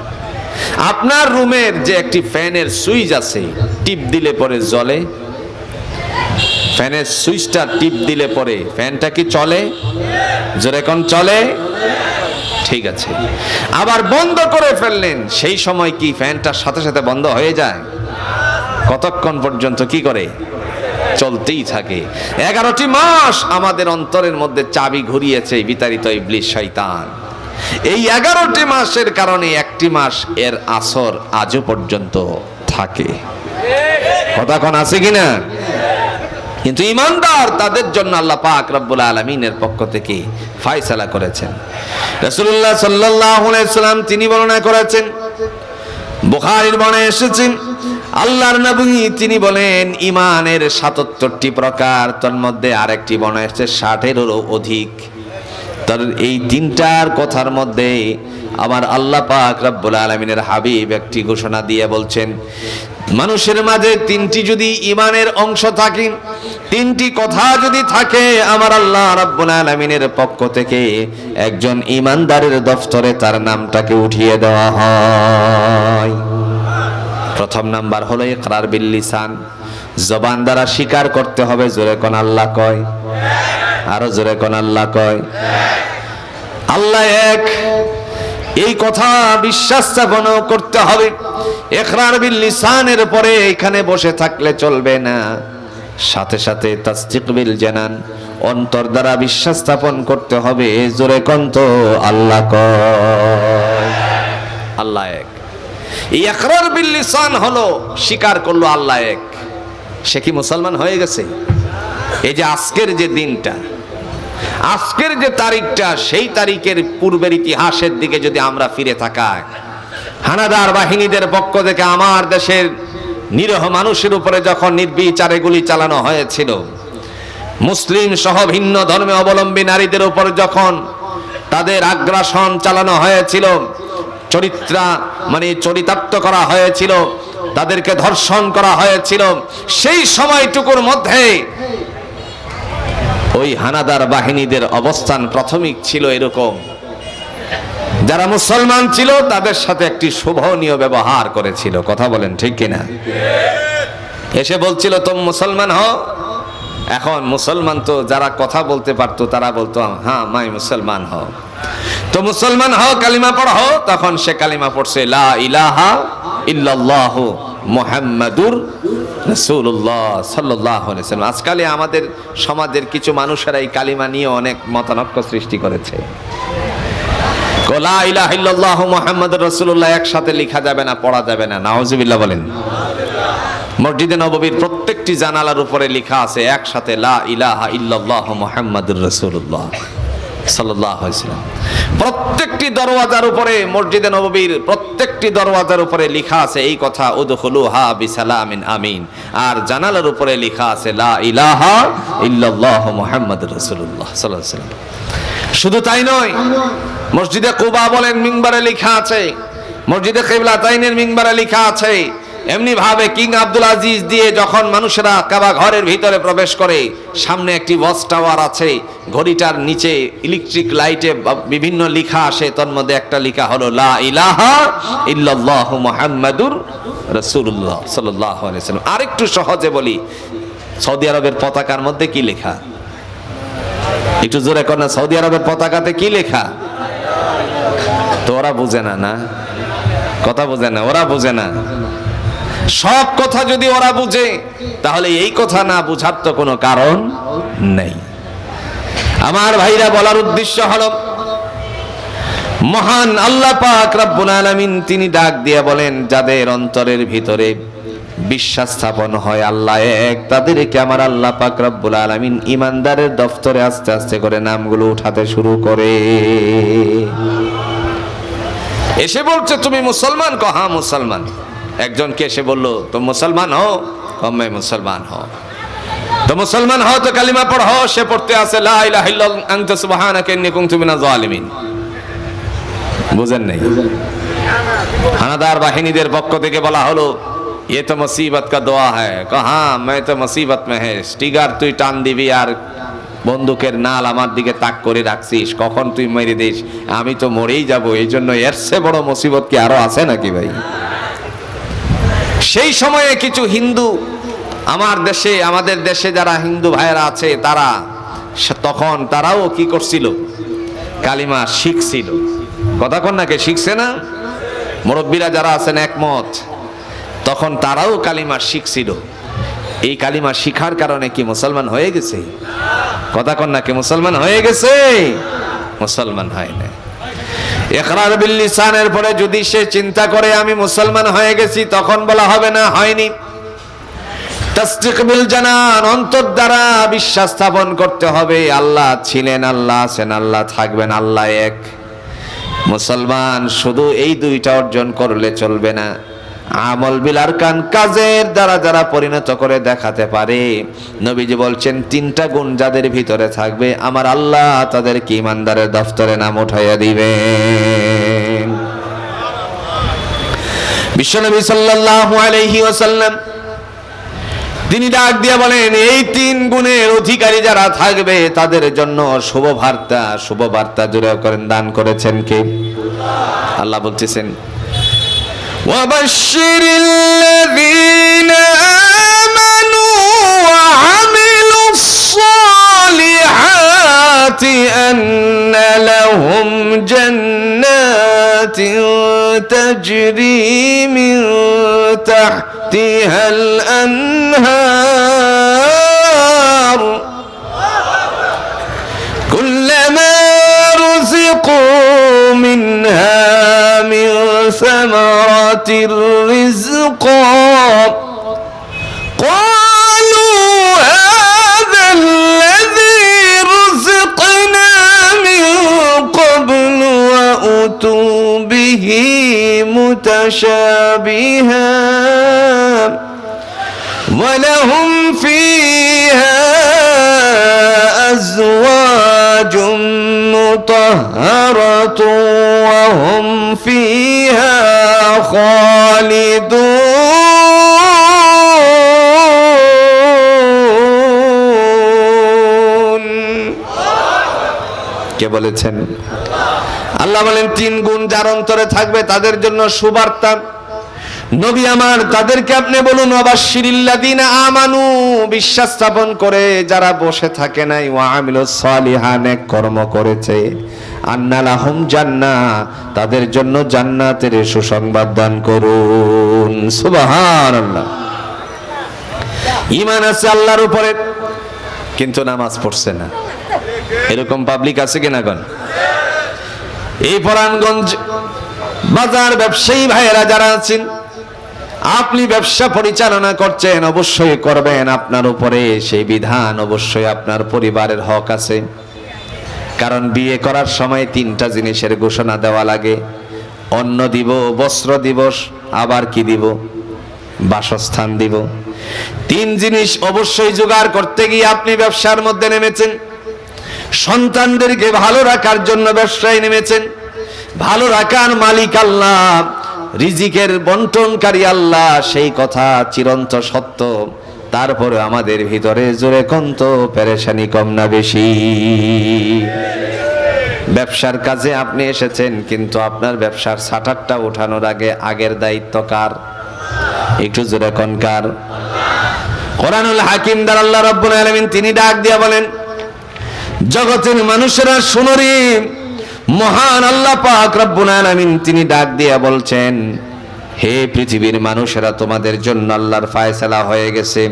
আপনার রুমের যে একটি ফ্যানের সুইচ আছে, টিপ দিলে পরে জ্বলে, ফ্যানের সুইচটা টিপ দিলে পরে ফ্যানটা কি চলে? জোরে কোন চলে? ঠিক আছে। আবার বন্ধ করে ফেললেন, সেই সময় কি ফ্যানটার সাথে সাথে বন্ধ হয়ে যায়? কতক্ষণ পর্যন্ত কি করে? চলতেই থাকে। 11টি মাস আমাদের অন্তরের মধ্যে চাবি ঘুরিয়েছে বিতাড়িত ইবলিস শয়তান। এই 11টি মাসের কারণে একটি মাস এর আসর আজও পর্যন্ত থাকে। কথা কোন আছে কিনা? কিন্তু ঈমানদার তাদের জন্য আল্লাহ পাক রব্বুল আলামিনের পক্ষ থেকে ফয়সালা করেছেন। রাসূলুল্লাহ সাল্লাল্লাহু আলাইহি ওয়াসাল্লাম তিনি বর্ণনা করেছেন, বুখারীর বর্ণনায় এসেছেন, আল্লাহর নবী তিনি বলেন ঈমানের ৭৭টি প্রকার, তার মধ্যে আরেকটি বর্ণনা এসেছে ৬০-এরও অধিক। তার এই তিনটার কথার মধ্যে আমার আল্লাহ পাক রব্বুল আলামিনের হাবিব একটি ঘোষণা দিয়ে বলছেন, মানুষের মাঝে তিনটি যদি ইমানের অংশ থাকে, তিনটি কথা যদি থাকে, আমার আল্লাহ রাব্বুল আলামিনের পক্ষ থেকে একজন ইমানদারের দফতরে তার নামটাকে উঠিয়ে দেওয়া হয়। প্রথম নাম্বার হলো ইকরার বিল লিসান, জবান দ্বারা স্বীকার করতে হবে। জোরে কোন আল্লাহ কয়, আরো জোরে কোন আল্লাহ কয়। আল্লাহ এক, এই কথা বিশ্বাস স্থাপন করতে হবে। ইকরার বিল লিসানের পরে এখানে বসে থাকলে চলবে না, সাথে সাথে তাসদীক বিল জানান, অন্তর দ্বারা বিশ্বাস স্থাপন করতে হবে। জোরে কোন তো আল্লাহ কয়। আল্লাহ এক, এই ইকরার বিল লিসান হলো স্বীকার করলো আল্লাহ এক, সে কি মুসলমান হয়ে গেছে? এই যে আজকের যে দিনটা, আজকের যে তারিখটা, সেই তারিখের পূর্বের ইতিহাসের দিকে যদি আমরা ফিরে তাকাই, হানাদার বাহিনীদের পক্ষ থেকে আমার দেশের নিরীহ মানুষের উপরে যখন নির্বিচারে গুলি চালানো হয়েছিল, মুসলিম সহ ভিন্ন ধর্মে অবলম্বী নারীদের উপর যখন তাদের আগ্রাসন চালানো হয়েছিল, চরিতার্থ করা হয়েছিল, তাদেরকে ধর্ষণ করা হয়েছিল, সেই সময়টুকুর মধ্যে ওই হানাদার বাহিনীদের অবস্থান প্রাথমিক ছিল এরকম, যারা মুসলমান ছিল তাদের সাথে একটি শোভনীয় ব্যবহার করেছিল। কথা বলেন ঠিক কিনা? এসে বলছিল তুমি মুসলমান হও। এখন মুসলমান তো যারা কথা বলতে পারতো তারা বলতো হ্যাঁ মাই মুসলমান হও, তো মুসলমান হও, কালিমা পড়ো। তখন সে কালিমা পড়ছে লা ইলাহা ইল্লাল্লাহু মুহাম্মাদুর রাসূলুল্লাহ সাল্লাল্লাহু আলাইহি ওয়াসাল্লাম। আজকালে আমাদের সমাজের কিছু মানুষেরা এই কালিমা নিয়ে অনেক মতানৈক্য সৃষ্টি করেছে। লা ইলাহা ইল্লাল্লাহু মুহাম্মাদুর রাসূলুল্লাহ একসাথে লেখা যাবে না, পড়া যাবে না। নাউজুবিল্লাহ বলেন। মসজিদে নববীর প্রত্যেকটি জানালার উপরে লেখা আছে একসাথে লা ইলাহা ইল্লাল্লাহু মুহাম্মাদুর রাসূলুল্লাহ সাল্লাল্লাহু আলাইহি ওয়াসাল্লাম। প্রত্যেকটি দরওয়াজার উপরে, মসজিদে নববীর প্রত্যেকটি দরওয়াজার উপরে লেখা আছে এই কথা, উদখুলুহা বিসালামিন আমিন। আর জানালার উপরে লেখা আছে লা ইলাহা ইল্লাল্লাহু মুহাম্মাদুর রাসূলুল্লাহ সাল্লাল্লাহু আলাইহি ওয়াসাল্লাম। শুধু তাই নয়, মসজিদে কুবা বলেন মিম্বারে লেখা আছে, মসজিদে কিবলাতাইনের মিম্বারে লেখা আছে। এমনি ভাবে কিং আব্দুল আজিজ দিয়ে যখন মানুষেরা কাবা ঘরের ভিতরে প্রবেশ করে, সামনে একটি ওয়াচ টাওয়ার আছে, ঘড়িটার নিচে ইলেকট্রিক লাইটে বিভিন্ন লেখা আসে, তার মধ্যে একটা লেখা হলো লা ইলাহা ইল্লাল্লাহু মুহাম্মাদুর রাসূলুল্লাহ সাল্লাল্লাহু আলাইহি ওয়াসাল্লাম। আরেকটু সহজে বলি, সৌদি আরবের পতাকার মধ্যে কি লেখা? একটু জোরে কর না, সৌদি আরবের পতাকাতে কি লেখা? তো ওরা বুঝে না, না কথা বুঝে না, ওরা বুঝে না। সব কথা যদি ওরা বুঝে, তাহলে এই কথা না বুঝার তো কোনো কারণ নেই। আমার ভাইরা, বলার উদ্দেশ্য হলো মহান আল্লাহ পাক রব্বুল আলামিন তিনি ডাক দিয়ে বলেন, যাদের অন্তরের ভিতরে বিশ্বাস স্থাপন হয় আল্লাহ এক, তাদেরকে আমার আল্লাহ পাক রব্বুল আলামিন ইমানদারের দফতরে আস্তে আস্তে করে নামগুলো উঠাতে শুরু করে। এসে বলছে তুমি মুসলমান? কহা মুসলমান। একজনকে এসে বললো তো মুসলমান হও? কমে মুসলমান হও। তো মুসলমান হও তো কালিমা পড়ো। সে পড়তে আছে লা ইলাহা ইল্লাল্লাহ আনতা সুবহানাকা ইন্নী কুনতু মিনাজ জালিমিন। বুঝেন নাই? হানাদার বাহিনীদের পক্ষ থেকে বলা হলো ये तो मुसीबत का दुआ है। कहा मैं तो मुसीबत में है। স্টিগার তুই টান দিবি আর বন্দুকের নাল আমার দিকে তাক করে রাখছিস, কখন তুই মেরে দিস, আমি তো মরেই যাব। এই জন্য এর চেয়ে বড় মুসিবত কি আরো আছে নাকি ভাই? সেই সময়ে কিছু হিন্দু আমাদের দেশে যারা হিন্দু ভাইয়েরা আছে, তারা তখন তারাও কি করছিল? কালিমা শিখছিল। কথা কন নাকি? শিখছে না? মুরব্বীরা যারা আছেন একমত, তখন তারাও কালিমা শিখছিল। এই কালিমা শিখার কারণে কি মুসলমান হয়ে গেছে? কথা কন নাকি? মুসলমান হয়ে গেছে? মুসলমান হয় না। ইকরার বিল লিসানের পরে যদি সে চিন্তা করে আমি মুসলমান হয়ে গেছি, তখন বলা হবে না হয়নি। তাসদীক বিল জানান, অন্তর দ্বারা বিশ্বাস স্থাপন করতে হবে আল্লাহ ছিলেন, আল্লাহ আছেন, আল্লাহ থাকবেন, আল্লাহ এক। মুসলমান শুধু এই দুইটা অর্জন করলে চলবে না। আমল বিল আরকান, কাজের দ্বারা যারা পরিণত করে দেখাতে পারে, নবীজি বলছেন তিনটা গুণ যাদের ভিতরে থাকবে আমার আল্লাহ তাদেরকে ইমানদারের দফতরে নাম উঠাইয়া দিবেন। বিশ্বনবী সাল্লাল্লাহু আলাইহি ওয়াসাল্লাম তিনি ডাক দিয়ে বলেন, এই 3 গুণের অধিকারী যারা থাকবে তাদের জন্য শুভ বার্তা জোরে করেন দান করেছেন কে? আল্লাহ বলতেছেন, ওয়াবাশশিরিল লাযীনা আমানু ওয়া আমিলুস সালিহাতি আন্না লাহুম জান্নাতিন তাজরি মিন তাহতিহাল আনহার কুল্লামা রুযিকু মিনহা মিন সামারাতির রিজকা قالوا هذا الذي رزقنا من قبل وأتوا به متشابها ولهم فيها أزواج مطهرة وهم فيها خالدون কে বলেছেন? আল্লাহ বলেন 3 গুণ যার অন্তরে থাকবে তাদের জন্য সুবার্তা। নবী আমার তাদেরকে আপনি বলুন, ওয়াবাশশিরিল লাযীনা আমানু, বিশ্বাস স্থাপন করে যারা বসে থাকে নাই, ওয়া আমিলুস সালিহাত, নেক কর্ম করেছে, আন্না লাহুম জান্নাহ, তাদের জন্য জান্নাতের সুসংবাদ দান করুন। সুবহানাল্লাহ। ঈমান আছে আল্লাহর উপরে কিন্তু নামাজ পড়ছে না, এরকম পাবলিক আছে কিনা গণ? এই পরাণগঞ্জ বাজার ব্যবসায়ী ভাইয়েরা যারা আছেন, আপনি ব্যবসা পরিচালনা করছেন, অবশ্যই করবেন, আপনার উপরে সেই বিধান, অবশ্যই আপনার পরিবারের হক আছে। কারণ বিয়ে করার সময় 3টা জিনিসের ঘোষণা দেওয়া লাগে, অন্ন দিব, বস্ত্র দিব, আবার কি দিব? বাসস্থান দিব। 3 জিনিস অবশ্যই জোগাড় করতে গিয়ে আপনি ব্যবসার মধ্যে নেমেছেন। সন্তানদেরকে ভালো রাখার জন্য ব্যবসায় নেমেছেন। ভালো রাখার মালিক আল্লাহ, রিজিকের বন্টনকারী আল্লাহ, সেই কথা চিরন্ত সত্য। তারপরে আমাদের ভিতরে জোরে কন্ত পেরেশানি কম না বেশি? ব্যবসার কাজে আপনি এসেছেন, কিন্তু আপনার ব্যবসার শাটারটা ওঠানোর আগে আগের দায়িত্ব কার? একটু জোরে কোন কার? কোরআনুল হাকিম দ্বারা আল্লাহ রাব্বুল আলামিন তিনি ডাক দিয়া বলেন, জগতের মানুষেরা শুনুরি, মহান আল্লাহ পাক রব্বুল আলামিন তিনি ডাক দিয়া বলছেন, হে পৃথিবীর মানুষেরা, তোমাদের জন্য আল্লাহর ফয়সালা হয়ে গেছে।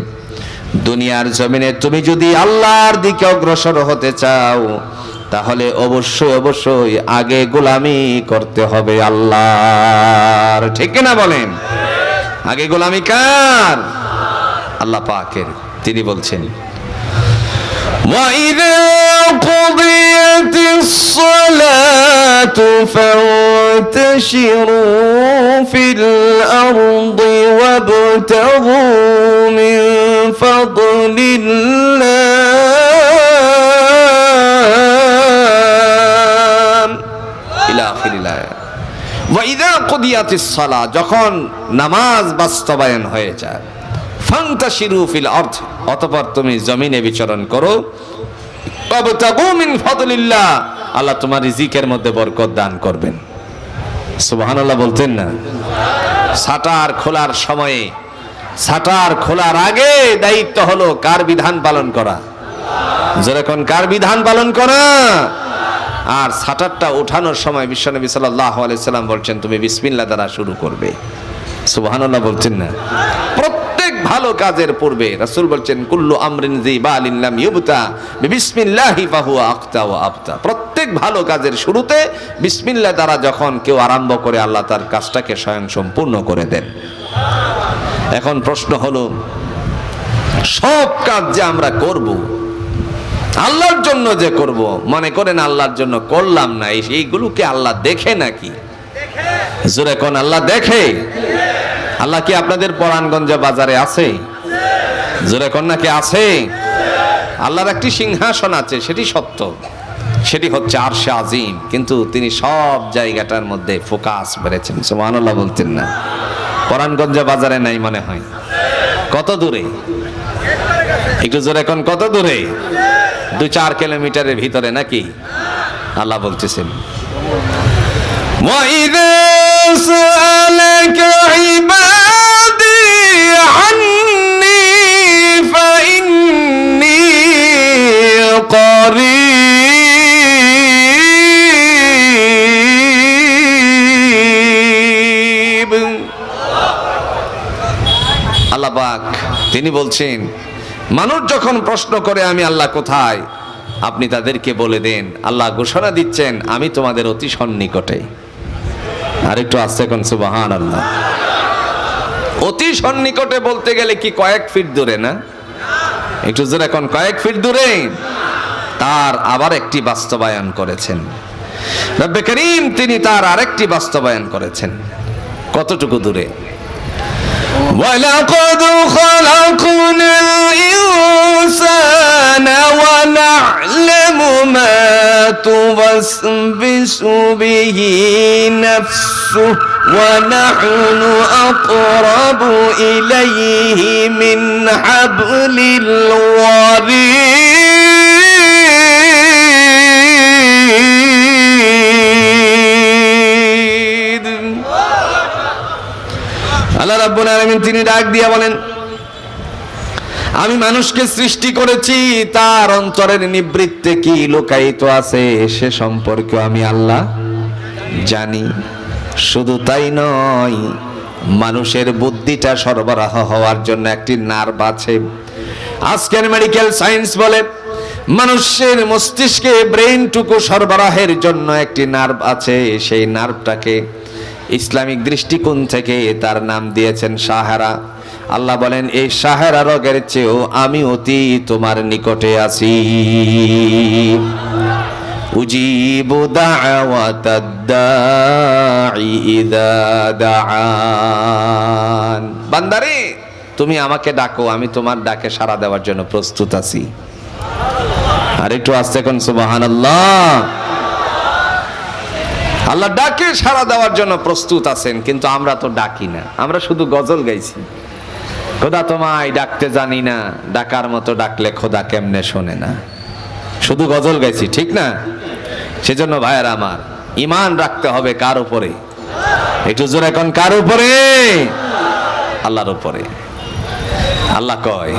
দুনিয়ার জমিনে তুমি যদি আল্লাহর দিকে অগ্রসর হতে চাও, তাহলে অবশ্যই অবশ্যই আগে গোলামি করতে হবে আল্লাহর। ঠিক না বলেন? আগে গোলামি কার? আল্লাহ পাকের। তিনি বলছেন, وَإِذَا قُضِيَتِ الصَّلَاةُ فَانتَشِرُوا فِي الْأَرْضِ وَابْتَغُوا مِنْ فَضْلِ اللَّهِ إِلَى آخِرِ الآية। وَإِذَا قُضِيَتِ الصَّلَاةُ, যখন নামাজ বাস্তবায়ন হয়ে যায়, ফান্তাশিরু ফিল আরদ, অতঃপর তুমি জমিনে বিচরণ করো, ওয়াবতাগু মিন ফাদলিল্লাহ, আল্লাহ তোমার রিজিকের মধ্যে বরকত দান করবেন। সুবহানাল্লাহ বলতেন না? শাটার খোলার সময়ে, শাটার খোলার আগে দায়িত্ব হলো কার বিধান পালন করা? যেরকম কার বিধান পালন করা। আর শাটারটা ওঠানোর সময় বিশ্বনবী সাল্লাল্লাহু আলাইহি সাল্লাম বলছেন, তুমি বিসমিল্লাহ দ্বারা শুরু করবে। সুবহানাল্লাহ বলতেন না? ভালো কাজের পূর্বে রাসূল বলছেন, কুল্লু আমরিন যিবালিন লাম ইউবতা বিসমিল্লাহি ফাহুয়া আক্তা ওয়া আবতা, প্রত্যেক ভালো কাজের শুরুতে বিসমিল্লাহ দ্বারা যখন কেউ আরম্ভ করে, আল্লাহ তার কাজটাকে স্বয়ং সম্পূর্ণ করে দেন। এখন প্রশ্ন হলো, সব কাজ যে আমরা করব, আল্লাহর জন্য যে করব, মনে করেন আল্লাহর জন্য করলাম না, এইগুলোকে আল্লাহ দেখে নাকি? জোরে কোন আল্লাহ দেখে? আল্লাহ কি আপনাদের পরাণগঞ্জে বাজারে আছে? জোরে কোন নাকি আছে? আল্লাহর একটি সিংহাসন আছে, সেটি সত্য, সেটি হচ্ছে আরশে আজিম, কিন্তু তিনি সব জায়গাটার মধ্যে ফোকাস করেছেন। সুবহানাল্লাহ বলতেন না? পরাণগঞ্জ বাজারে নাই মনে হয়। কত দূরে? একটু জোরে কোন, কত দূরে? 2-4 কিলোমিটারের ভিতরে নাকি? আল্লাহ বলতেছেন ওয়াইদা সালাকা ইবাদি আন্নী ফাইন্নী করিব। আল্লাহ পাক তিনি বলছেন, মানুষ যখন প্রশ্ন করে আমি আল্লাহ কোথায়, আপনি তাদেরকে বলে দেন, আল্লাহ ঘোষণা দিচ্ছেন আমি তোমাদের অতি সন্নিকটে। আর একটু আস্তে কোন সুবহানাল্লাহ। অতি সন্নিকটে বলতে গেলে কি কয়েক ফিট দূরে না? একটু জোরে এখন, কয়েক ফিট দূরে। তার আবার একটি বাস্তবায়ন করেছেন রব্বে করিম, তিনি তার আরেকটি বাস্তবায়ন করেছেন। কতটুকু দূরে? وَلَقَدْ خَلَقْنَا الْإِنسَانَ وَنَعْلَمُ مَا تُوَسْوِسُ بِهِ نَفْسُهُ وَنَحْنُ أَقْرَبُ إِلَيْهِ مِنْ حَبْلِ الْوَرِيدِ। আল্লাহ রাব্বুল আলামিন তিনি ডাক দিয়া বলেন, আমি মানুষকে সৃষ্টি করেছি, তার অন্তরের নিবৃত্তে কি লুকায়িত আছে সে সম্পর্কে আমি আল্লাহ জানি। শুধু তাই নয়, মানুষের বুদ্ধিটা সরবরাহ হওয়ার জন্য একটি নার্ভ আছে। আজকের মেডিকেল সায়েন্স বলে মানুষের মস্তিষ্কে ব্রেইনটুকু সরবরাহের জন্য একটি নার্ভ আছে। সেই নার্ভটাকে ইসলামিক দৃষ্টিকোণ থেকে তার নাম দিয়েছেন সাহারা। আল্লাহ বলেন, এই সাহারা রোগের চেয়েও আমি অতি তোমার নিকটে আছি। উজিবু দাওয়াতাদ দাঈ ইযা দাআন। বান্দারে, তুমি আমাকে ডাকো, আমি তোমার ডাকে সাড়া দেওয়ার জন্য প্রস্তুত আছি। আর একটু আস্তে কোন সুবহানাল্লাহ। আল্লাহ ডাকে সাড়া দেওয়ার জন্য প্রস্তুত আছেন, কিন্তু আমরা তো ডাকি না, আমরা শুধু গজল গাইছি। খোদা তোমায় ডাকতে জানি না, ডাকার মতো ডাকলে খোদা কেমনে শোনে না, শুধু গজল গাইছি, ঠিক না? সেজন্য ভাইয়েরা আমার, ঈমান রাখতে হবে কার উপরে? একটু জোরে কোন, কার উপরে? আল্লাহর উপরে। আল্লাহ কয়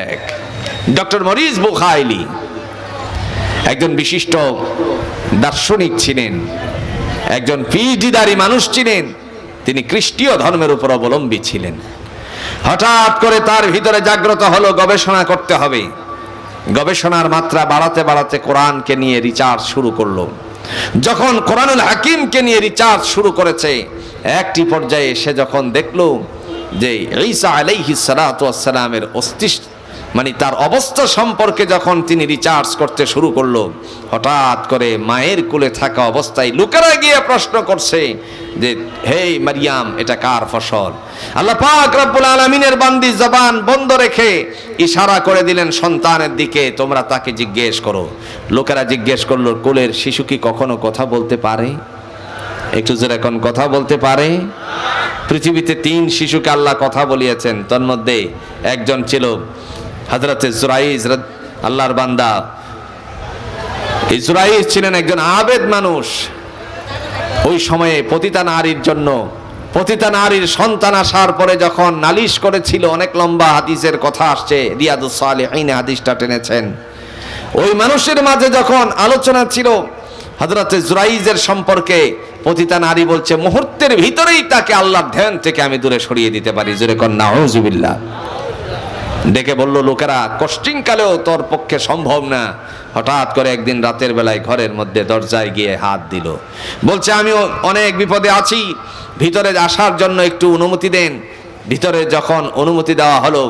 এক। ডক্টর মরিস বুখাইলি একজন বিশিষ্ট দার্শনিক ছিলেন, একজন পিএইচডিধারী মানুষ ছিলেন। তিনি খ্রিস্টীয় ধর্মের উপর অবলম্বী ছিলেন। হঠাৎ করে তার ভিতরে জাগ্রত হলো গবেষণা করতে হবে। গবেষণার মাত্রা বাড়াতে বাড়াতে কোরআনকে নিয়ে রিসার্চ শুরু করলো। যখন কোরআনুল হাকিমকে নিয়ে রিসার্চ শুরু করেছে, একটি পর্যায়ে সে যখন দেখলো যে ঈসা আলাইহিস সালাতু ওয়াস সালামের অস্তিত্ব, মানে তার অবস্থা সম্পর্কে যখন তিনি রিসার্চ করতে শুরু করলো, হঠাৎ করে মায়ের কোলে থাকা অবস্থায় লোকেরা গিয়ে প্রশ্ন করছে যে, হে মারিয়াম, এটা কার ফসল? আল্লাহ পাক রব্বুল আলামিনের বান্দি জবান বন্ধ রেখে ইশারা করে দিলেন সন্তানের দিকে, তোমরা তাকে জিজ্ঞেস করো। লোকেরা জিজ্ঞেস করলো, কোলের শিশু কি কখনো কথা বলতে পারে? একটু জোরে এখন, কথা বলতে পারে? পৃথিবীতে 3 শিশুকে আল্লাহ কথা বলিয়েছেন, তার মধ্যে একজন ছিল হযরতে জুরাইজ, আল্লাহর বান্দা। ইসরাঈল ছিলেন একজন আবেদ মানুষ। ওই সময়ে পতিতা নারীর জন্য, পতিতা নারীর সন্তান আসার পরে যখন নালিশ করেছিল, অনেক লম্বা হাদিসের কথা আসছে, রিয়াদুস সালিহিনে হাদিসটা টেনেছেন। ওই মানুষের মাঝে যখন আলোচনা ছিল হযরতে জুরাইজের সম্পর্কে, পতিতা নারী বলছে, মুহূর্তের ভিতরেই তাকে আল্লাহর ধ্যান থেকে আমি দূরে সরিয়ে দিতে পারি। জোরে কর নাউযুবিল্লাহ। ডেকে বলল, লোকেরা কষ্টিংকালেও তোর পক্ষে সম্ভব না। হঠাৎ করে একদিন রাতের বেলায় ঘরের মধ্যে দরজায় গিয়ে হাত দিল, বলছে, আমি অনেক বিপদে আছি, ভিতরে আসার জন্য একটু অনুমতি দেন। ভিতরে যখন অনুমতি দেওয়া হলো,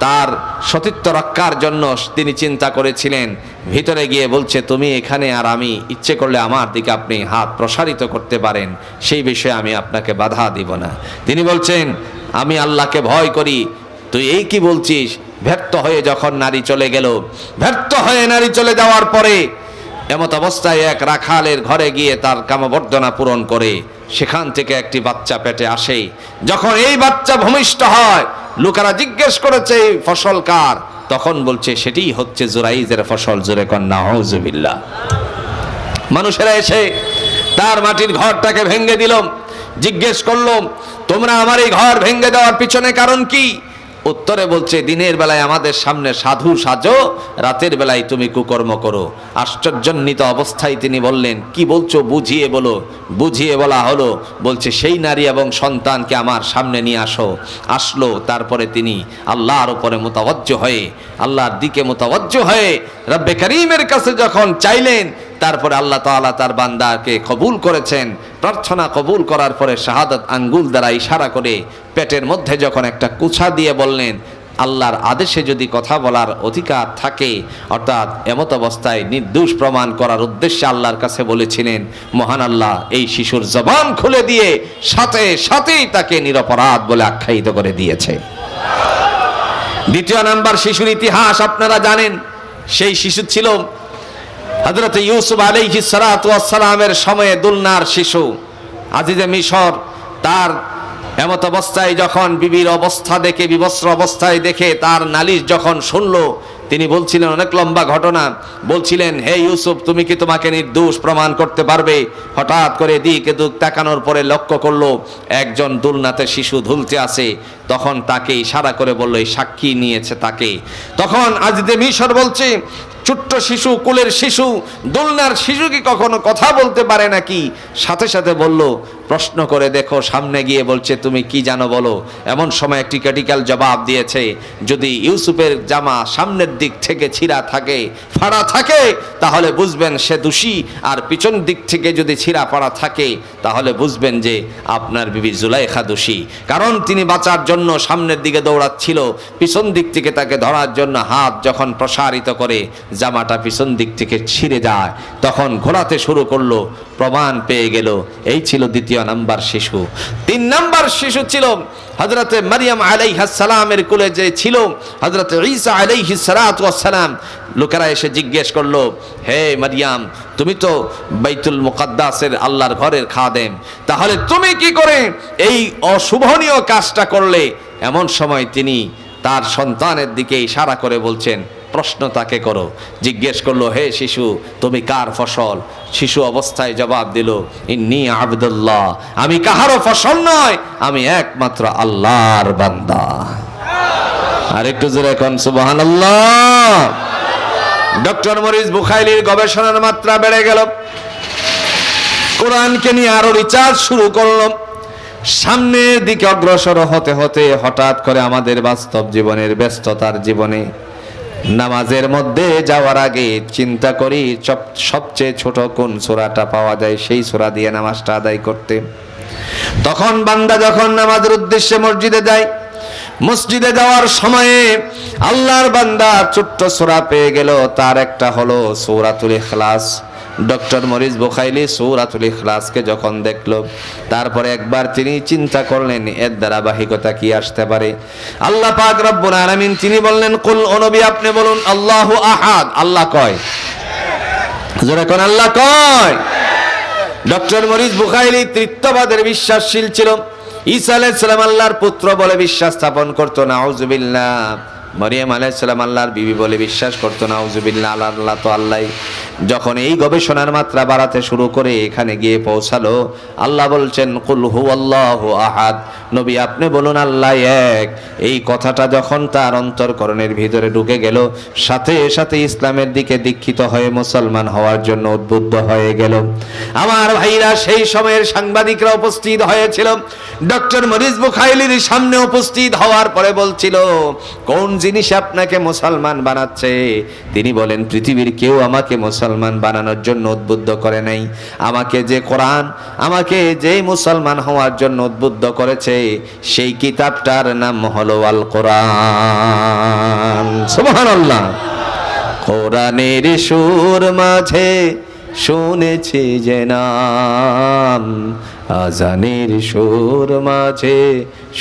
তার সতীত্ব রক্ষার জন্য তিনি চিন্তা করেছিলেন। ভিতরে গিয়ে বলছে, তুমি এখানে, আর আমি ইচ্ছে করলে আমার দিকে আপনি হাত প্রসারিত করতে পারেন, সেই বিষয়ে আমি আপনাকে বাধা দিব না। তিনি বলছেন, আমি আল্লাহকে ভয় করি, তুই এই কি বলছিস? ব্যর্থ হয়ে যখন নারী চলে গেল, ব্যর্থ হয়ে নারী চলে যাওয়ার পরে এমত অবস্থায় এক রাখালের ঘরে গিয়ে তার কামবর্ধনা পূরণ করে সেখান থেকে একটি বাচ্চা পেটে আসে। যখন এই বাচ্চা ভূমিষ্ঠ হয়, লোকেরা জিজ্ঞেস করেছে এই ফসল কার, তখন বলছে সেটিই হচ্ছে জুরাইজের ফসল। জোরে কন্যা নাউজুবিল্লাহ। মানুষেরা এসে তার মাটির ঘরটাকে ভেঙে দিল। জিজ্ঞেস করলো, তোমরা আমার এই ঘর ভেঙে দেওয়ার পিছনে কারণ কি? উত্তরে বলছে, দিনের বেলায় আমাদের সামনে সাধু সাজো, রাতের বেলায় তুমি কুকর্ম করো। আশ্চর্যান্বিত অবস্থায় তিনি বললেন, কি বলছো, বুঝিয়ে বলো। বুঝিয়ে বলা হলো, বলছে সেই নারী এবং সন্তানকে আমার সামনে নিয়ে আসো। আসলো। তারপরে তিনি আল্লাহর উপরে মুতাওয়াজ্জহ হয়ে, আল্লাহর দিকে মুতাওয়াজ্জহ হয়ে রব্বে করিমের কাছে যখন চাইলেন, তারপরে আল্লাহ তাআলা তার বান্দাকে কবুল করেছেন। প্রার্থনা কবুল করার পরে শাহাদাত আঙ্গুল দ্বারা ইশারা করে পেটের মধ্যে যখন একটা কুছা দিয়ে বললেন, আল্লাহর আদেশে যদি কথা বলার অধিকার থাকে, অর্থাৎ এমত অবস্থায় নির্দোষ প্রমাণ করার উদ্দেশ্যে আল্লাহর কাছে বলেছিলেন, মহান আল্লাহ এই শিশুর জবান খুলে দিয়ে সাথে সাথেই তাকে নিরপরাধ বলে আখ্যায়িত করে দিয়েছে। দ্বিতীয় নাম্বার শিশুর ইতিহাস আপনারা জানেন। সেই শিশু ছিল হযরত ইউসুফ আলাইহিস সালাতু ওয়াস সালামের সময়ে দুলনার শিশু। আজিজে মিশর তার এমত অবস্থায় যখন বিবির অবস্থা দেখে, বিবস্ত্র অবস্থায় দেখে তার নালিশ যখন শুনলো, তিনি বলছিলেন, অনেক লম্বা ঘটনা, বলছিলেন, হে ইউসুফ, তুমি কি তোমাকে নির্দোষ প্রমাণ করতে পারবে? হঠাৎ করে দিকে দুক তাকানোর পরে লক্ষ্য করলো একজন দুলনাতে শিশু ধুলতে আছে। তখন তাকে ইশারা করে বলল, এই সাক্ষী নিয়েছে তাকে। তখন আজিজে মিশর বলছে, ছোট্ট শিশু, কোলের শিশু, দোলনার শিশু কি কখনো কথা বলতে পারে নাকি? সাথে সাথে বলল, প্রশ্ন করে দেখো। সামনে গিয়ে বলছে, তুমি কি জানো বলো। এমন সময় একটি ক্রিটিক্যাল জবাব দিয়েছে, যদি ইউসুফের জামা সামনের দিক থেকে ছিঁড়া থাকে, ফাড়া থাকে, তাহলে বুঝবেন সে দোষী, আর পিছন দিক থেকে যদি ছিঁড়া ফাড়া থাকে, তাহলে বুঝবেন যে আপনার বিবি জুলাইখা দোষী। কারণ তিনি বাঁচার জন্য সামনের দিকে দৌড়াচ্ছিল, পিছন দিক থেকে তাকে ধরার জন্য হাত যখন প্রসারিত করে জামাটা পিছন দিক থেকে ছিঁড়ে যায়, তখন ঘোরাতে শুরু করলো, প্রমাণ পেয়ে গেল। এই ছিল দ্বিতীয় নাম্বার শিশু। তিন নাম্বার শিশু ছিল হযরতে মারিয়াম আলাইহিস সালামের কোলে যে ছিল হযরতে ঈসা আলাইহিস সালাতু ওয়াস সালাম। লোকেরা এসে জিজ্ঞেস করলো, হে মারিয়াম, তুমি তো বাইতুল মুকাদ্দাসের আল্লাহর ঘরের খাদেম, তাহলে তুমি কি করে এই অশুভনীয় কাজটা করলে? এমন সময় তিনি তার সন্তানের দিকে ইশারা করে বলছেন, প্রশ্ন তাকে করো। জিজ্ঞেস করলো, হে শিশু, তুমি কার ফসল? শিশু অবস্থায় জবাব দিল, ইন্নী আবদুল্লাহ, আমি কাহারও ফসল নয়, আমি একমাত্র আল্লাহর বান্দা। আর একটু জোরে কোন সুবহানাল্লাহ। ডক্টর মরিস বুখাইলির গবেষণার মাত্রা বেড়ে গেল, কোরআনকে নিয়ে আরো রিসার্চ শুরু করলো। সামনের দিকে অগ্রসর হতে হতে হঠাৎ করে আমাদের বাস্তব জীবনের ব্যস্ততার জীবনে নামাজের মধ্যে যাওয়ার আগে চিন্তা করি সবচেয়ে ছোট কোন সূরাটা পাওয়া যায়, সেই সূরা দিয়ে নামাজটা আদায় করতে। তখন বান্দা যখন নামাজের উদ্দেশ্যে মসজিদে যায়, মসজিদে যাওয়ার সময়ে আল্লাহর বান্দা ছোট্ট সূরা পেয়ে গেল, তার একটা হলো সূরাতুল ইখলাস। ডক্টর মরিস বুখাইলি সূরাতুল ইখলাসকে যখন দেখলো, তারপরে একবার তিনি চিন্তা করলেন এর ধারাবাহিকতা কি আসতে পারে। আল্লাহ পাক রব্বুল আলামিন তিনি বললেন, কুল, ও নবী আপনি বলুন, আল্লাহু আহাদ, আল্লাহ কয়, জোরে কোন আল্লাহ কয়। ডক্টর মরিস বুখাইলি তৃতীয়বাদের বিশ্বাসশীল ছিল, ঈসা আলাইহিস সালাম আল্লাহর পুত্র বলে বিশ্বাস স্থাপন করত, নাউজুবিল্লাহ। মরিয়ম আলাইহিস সালাম আল্লাহর বিবি বলে বিশ্বাস করতো, নাউজুবিল্লাহ। আল্লাহ তো আল্লাহ। যখন এই গবেষণার মাত্রা বাড়াতে শুরু করে এখানে গিয়ে পৌঁছালো, আল্লাহ বলছেন, কুল হুয়াল্লাহু আহাদ, নবী আপনি বলুন আল্লাহ এক। এই কথাটা যখন তার অন্তরকরণের ভিতরে ঢুকে গেল, সাথে সাথে ইসলামের দিকে দীক্ষিত হয়ে মুসলমান হওয়ার জন্য উদ্বুদ্ধ হয়ে গেল। আমার ভাইরা, সেই সময়ের সাংবাদিকরা উপস্থিত হয়েছিল, ডক্টর মরিস বুখাইলির সামনে উপস্থিত হওয়ার পরে বলছিল, কোন জিনিস আপনাকে মুসলমান বানাচ্ছে? তিনি বলেন, পৃথিবীর কেউ আমাকে মুসলমান বানানোর জন্য উদ্বুদ্ধ করে নাই। আমাকে যে কোরআন আমাকে যে মুসলমান হওয়ার জন্য উদ্বুদ্ধ করেছে, সেই কিতাবটার নাম হলো আল কোরআন। সুবহানাল্লাহ। কোরআনের সুর মাঝে শুনেছি যে নাম, আজানের সুর মাঝে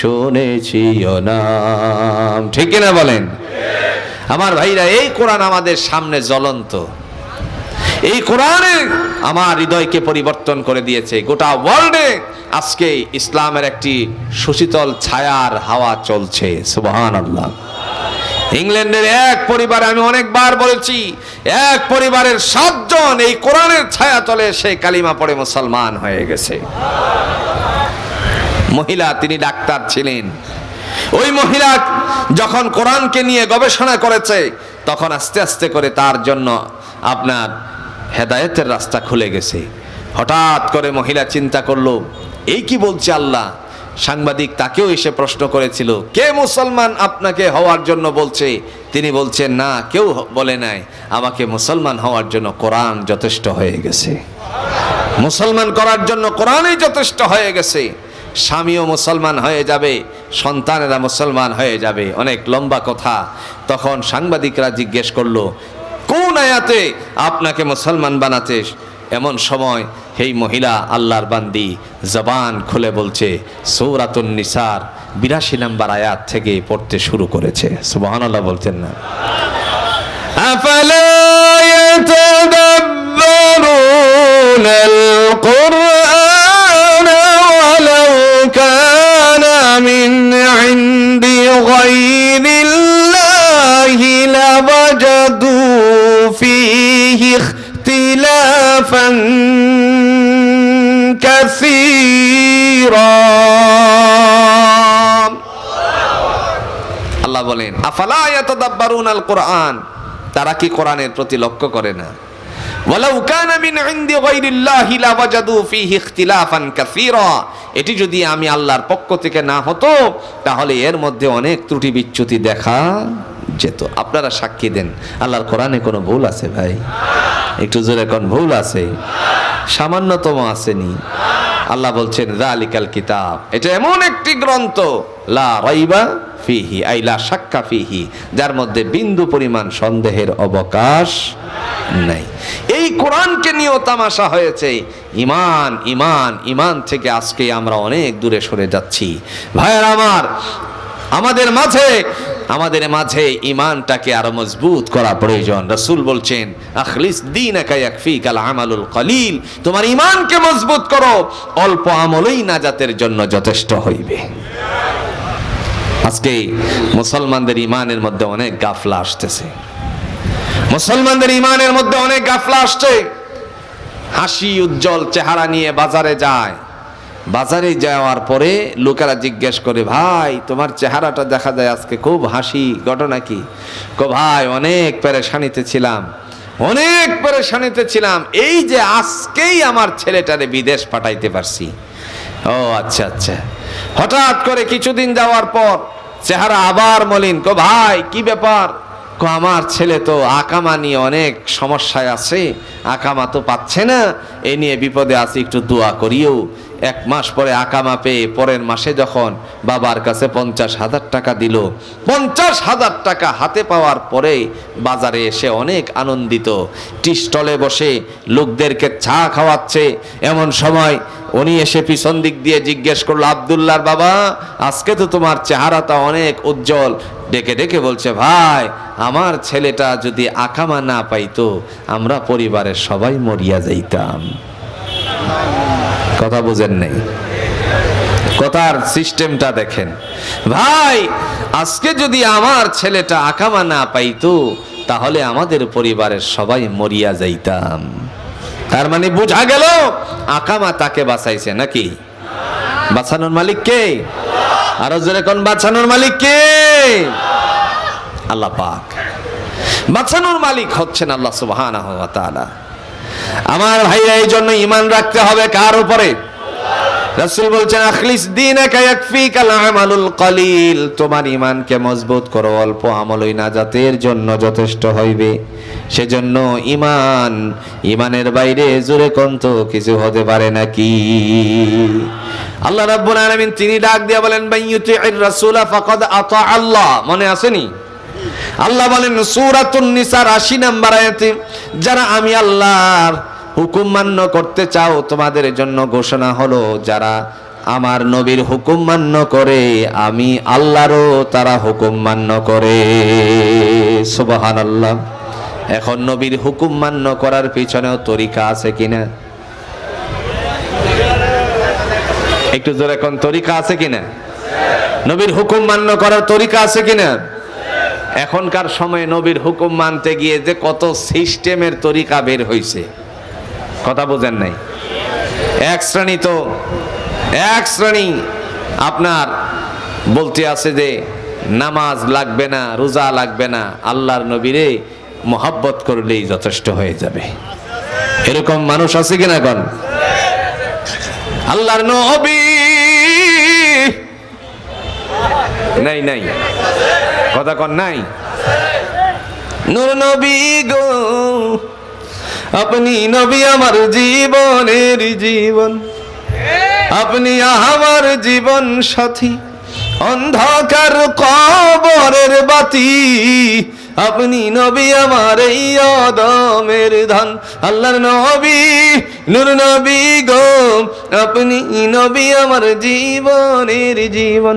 শুনেছি ও নাম। ঠিক কিনা বলেন? আমার ভাইরা, এই কোরআন আমাদের সামনে জ্বলন্ত। এই কোরআনে আমার হৃদয়কে পরিবর্তন করে দিয়েছে। গোটা ওয়ার্ল্ডে আজকে ইসলামের একটি সুশীতল ছায়ার হাওয়া চলছে। সুবহানাল্লাহ। ইংল্যান্ডের এক পরিবারে, আমি অনেকবার বলেছি, এক পরিবারের 7 জন এই কোরআনের ছায়া তলে সে কালিমা পড়ে মুসলমান হয়ে গেছে। মহিলা, তিনি ডাক্তার ছিলেন। ওই মহিলা যখন কোরআনকে নিয়ে গবেষণা করেছে, তখন আস্তে আস্তে করে তার জন্য আপনার হেদায়েতের রাস্তা খুলে গেছে। হঠাৎ করে মহিলা চিন্তা করলো, এই কি বলছে আল্লাহ? সাংবাদিক তাকেও এসে প্রশ্ন করেছিল, কে মুসলমান আপনাকে হওয়ার জন্য বলছে? তিনি বলছেন, না, কেউ বলে নাই, আমাকে মুসলমান হওয়ার জন্য কোরআন যথেষ্ট হয়ে গেছে। মুসলমান করার জন্য কোরআনই যথেষ্ট হয়ে গেছে। স্বামীও মুসলমান হয়ে যাবে, সন্তানেরা মুসলমান হয়ে যাবে। অনেক লম্বা কথা। তখন সাংবাদিকরা জিজ্ঞেস করলো, কোন আয়াতে আপনাকে মুসলমান বানাতে? এমন সময় এই মহিলা আল্লাহর বান্দি জবান খুলে বলছে, সূরাতুন নিসার 82 নম্বর আয়াত থেকে পড়তে শুরু করেছে। সুবহানাল্লাহ বলতেন না? আফালা ইয়াতাদাব্বারুনাল কুরআন ওয়ালাউ কানা মিন ইনদি গায়রিল্লাহি লাওয়াজাদু ফীহি ইখতিলাফান কাসীরা। আল্লাহ বলেন, আফালা ইয়াতাদাব্বারুনাল কুরআন, তারা কি কোরআনের প্রতি লক্ষ্য করে না? ওয়ালাউ কানা মিন ইনদি গায়রিল্লাহি লাওয়াজাদু ফীহি ইখতিলাফান কাসীরা, এটি যদি আমি আল্লাহর পক্ষ থেকে না হতো তাহলে এর মধ্যে অনেক ত্রুটি বিচ্যুতি দেখা যেত। আপনারা সাক্ষী দেন, আল্লাহর কোরআনে কোনো ভুল আছে ভাই? একটু জোরে কোন ভুল আছে? সামান্যতম আসেনি। আল্লাহ বলছেন, যালিকাল কিতাব, এটা এমন একটি গ্রন্থ, লা রাইবা ফিহি, আই লা শাক্কা ফিহি, যার মধ্যে বিন্দু পরিমাণ সন্দেহের অবকাশ নাই। এই কোরআনকে নিয়েও তামাশা হয়েছে। ঈমান ঈমান ঈমান থেকে আজকে আমরা অনেক দূরে সরে যাচ্ছি। ভাইয়ের আমার, আমাদের মাঝে ঈমানটাকে আরো মজবুত করা প্রয়োজন। রাসূল বলছেন, আখলিস দীনাকা ইয়াকফিকাল আমালুল কলিল, তোমার ঈমানকে মজবুত করো, অল্প আমলই নাজাতের জন্য যথেষ্ট হইবে। আজকে মুসলমানদের ঈমানের মধ্যে অনেক গাফলা আসতেছে। মুসলমানদের ঈমানের মধ্যে অনেক গাফলা আসছে। হাসি উজ্জ্বল চেহারা নিয়ে বাজারে যায়। বাজারে যাওয়ার পরে লোকেরা জিজ্ঞেস করে, ভাই তোমার চেহারাটা দেখা যায় আজকে খুব হাসি, ঘটনা কি? ভাই অনেক পেরেশানিতে ছিলাম, এই যে আজকেই আমার ছেলেটারে বিদেশ পাঠাইতে পারছি। ও আচ্ছা আচ্ছা। হঠাৎ করে কিছুদিন যাওয়ার পর চেহারা আবার মলিন। ভাই কি ব্যাপার? আমার ছেলে তো আকামা নিয়ে অনেক সমস্যায় আছে, আকামা তো পাচ্ছে না, এ নিয়ে বিপদে আছে, একটু দোয়া করিও। 1 মাস পরে আকামা পেয়ে পরের মাসে যখন বাবার কাছে 50,000 টাকা দিল, 50,000 টাকা হাতে পাওয়ার পরে বাজারে এসে অনেক আনন্দিত, টি স্টলে বসে লোকদেরকে চা খাওয়াচ্ছে। এমন সময় উনি এসে পিছন দিক দিয়ে জিজ্ঞেস করলো, আব্দুল্লাহর বাবা, আজকে তো তোমার চেহারাটা অনেক উজ্জ্বল। ডেকে ডেকে বলছে, ভাই আমার ছেলেটা যদি আকামা না পাইতো আমরা পরিবারের সবাই মরিয়া যাইতাম। কথা বুঝেন নাই? কথার সিস্টেমটা দেখেন। ভাই আজকে যদি আমার ছেলেটা আকামা না পাইতো তাহলে আমাদের পরিবারের সবাই মরিয়া যাইতাম। তার মানে বোঝা গেল আকামা তাকে বাঁচাইছে নাকি? বাঁচানোর মালিক কে? আরো জোরে কোন বাঁচানোর মালিক কে? আল্লাহ পাক। বাঁচানোর মালিক হচ্ছেন আল্লাহ সুবহানাহু ওয়া তাআলা। আমার ভাইরা, এই জন্য ঈমান রাখতে হবে কার উপরে? রাসূল বলছেন, আখলিস দীনাকা ইয়াকফিকাল আমালুল কলিল, তোমার ঈমানকে মজবুত করো, অল্প আমলই নাজাতের জন্য যথেষ্ট হইবে। সেজন্য ঈমানের বাইরে জোরে কোন তো কিছু হতে পারে নাকি? আল্লাহ রাব্বুল আলামিন তিনি ডাক দিয়ে বলেন, মাইয়ুতি'ir রাসূলা ফাকাদ আতা আল্লাহ। মনে আসেনি? আল্লাহ বলেন সূরাতুন নিসার 80 নম্বর আয়াতে, যারা আমি আল্লাহর হুকুম মান্য করতে চাও তোমাদের জন্য ঘোষণা হলো, যারা আমার নবীর হুকুম মান্য করে আমি আল্লাহরও তারা হুকুম মান্য করে। সুবহানাল্লাহ। এখন নবীর হুকুম মান্য করার পিছনেও তরিকা আছে কিনা? একটু জোরে কোন, তরিকা আছে কিনা? নবীর হুকুম মান্য করার তরিকা আছে কিনা? এখনকার সময়ে নবীর হুকুম মানতে গিয়ে যে কত সিস্টেমের তরিকা বের হইছে, কথা বোঝেন নাই? এক শ্রেণী আপনার বলতে আছে যে নামাজ লাগবে না, রোজা লাগবে না, আল্লাহর নবীরে মোহাব্বত করলেই যথেষ্ট হয়ে যাবে। এরকম মানুষ আছে কিনা কোন? আল্লাহর নবী নাই কথা কোন নাই? নূর নবী গো আপনি নবী আমার জীবনের জীবন, আপনি আমার জীবন সাথী, অন্ধকার কবরের বাতি, আপনি নবী আমার এই আদমের ধন। আল্লাহর নবী নূর নবী গো আপনি নবী আমার জীবনের জীবন।